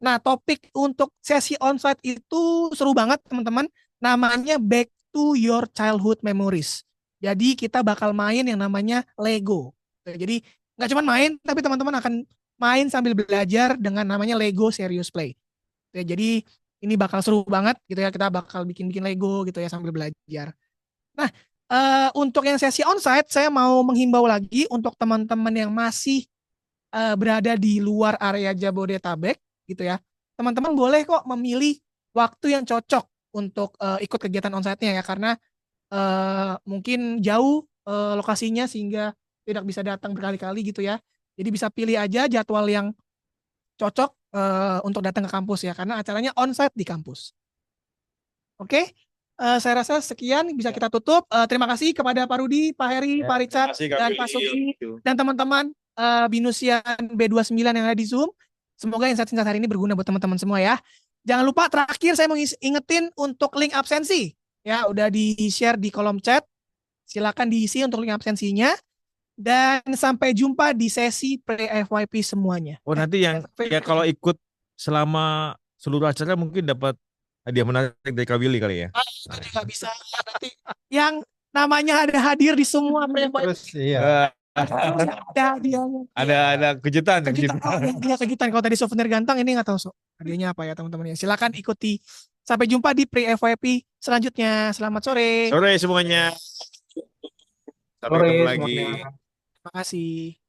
Nah, topik untuk sesi onsite itu seru banget, teman-teman. Namanya Back to Your Childhood Memories. Jadi kita bakal main yang namanya Lego. Jadi nggak cuma main, tapi teman-teman akan main sambil belajar dengan namanya Lego Serious Play. Jadi ini bakal seru banget gitu ya. Kita bakal bikin-bikin Lego gitu ya sambil belajar. Nah, untuk yang sesi onsite, saya mau menghimbau lagi untuk teman-teman yang masih berada di luar area Jabodetabek gitu ya. Teman-teman boleh kok memilih waktu yang cocok untuk ikut kegiatan onsite-nya ya, karena mungkin jauh lokasinya sehingga tidak bisa datang berkali-kali gitu ya. Jadi bisa pilih aja jadwal yang cocok untuk datang ke kampus ya, karena acaranya onsite di kampus. Oke, saya rasa sekian bisa kita tutup. Terima kasih kepada Pak Rudi, Pak Heri, Pak Richard, dan Pak Sugi, dan teman-teman Binusian B29 yang ada di Zoom. Semoga insight-insight hari ini berguna buat teman-teman semua ya. Jangan lupa terakhir saya mau ingetin untuk link absensi. Ya, udah di-share di kolom chat. Silakan diisi untuk link absensinya. Dan sampai jumpa di sesi pre-FYP semuanya. Oh, nanti yang ya kalau ikut selama seluruh acara mungkin dapat hadiah menarik dari Kak Willy kali ya. Nggak bisa nanti yang namanya ada hadir di semua pre-FYP. Terus iya. Ada kejutan. Kejutan. Kalau tadi souvenir ganteng, ini nggak tahu hadiahnya apa ya teman-teman ya. Silakan ikuti. Sampai jumpa di pre-FYP selanjutnya. Selamat sore. Sore semuanya. Sampai ketemu lagi. Terima kasih.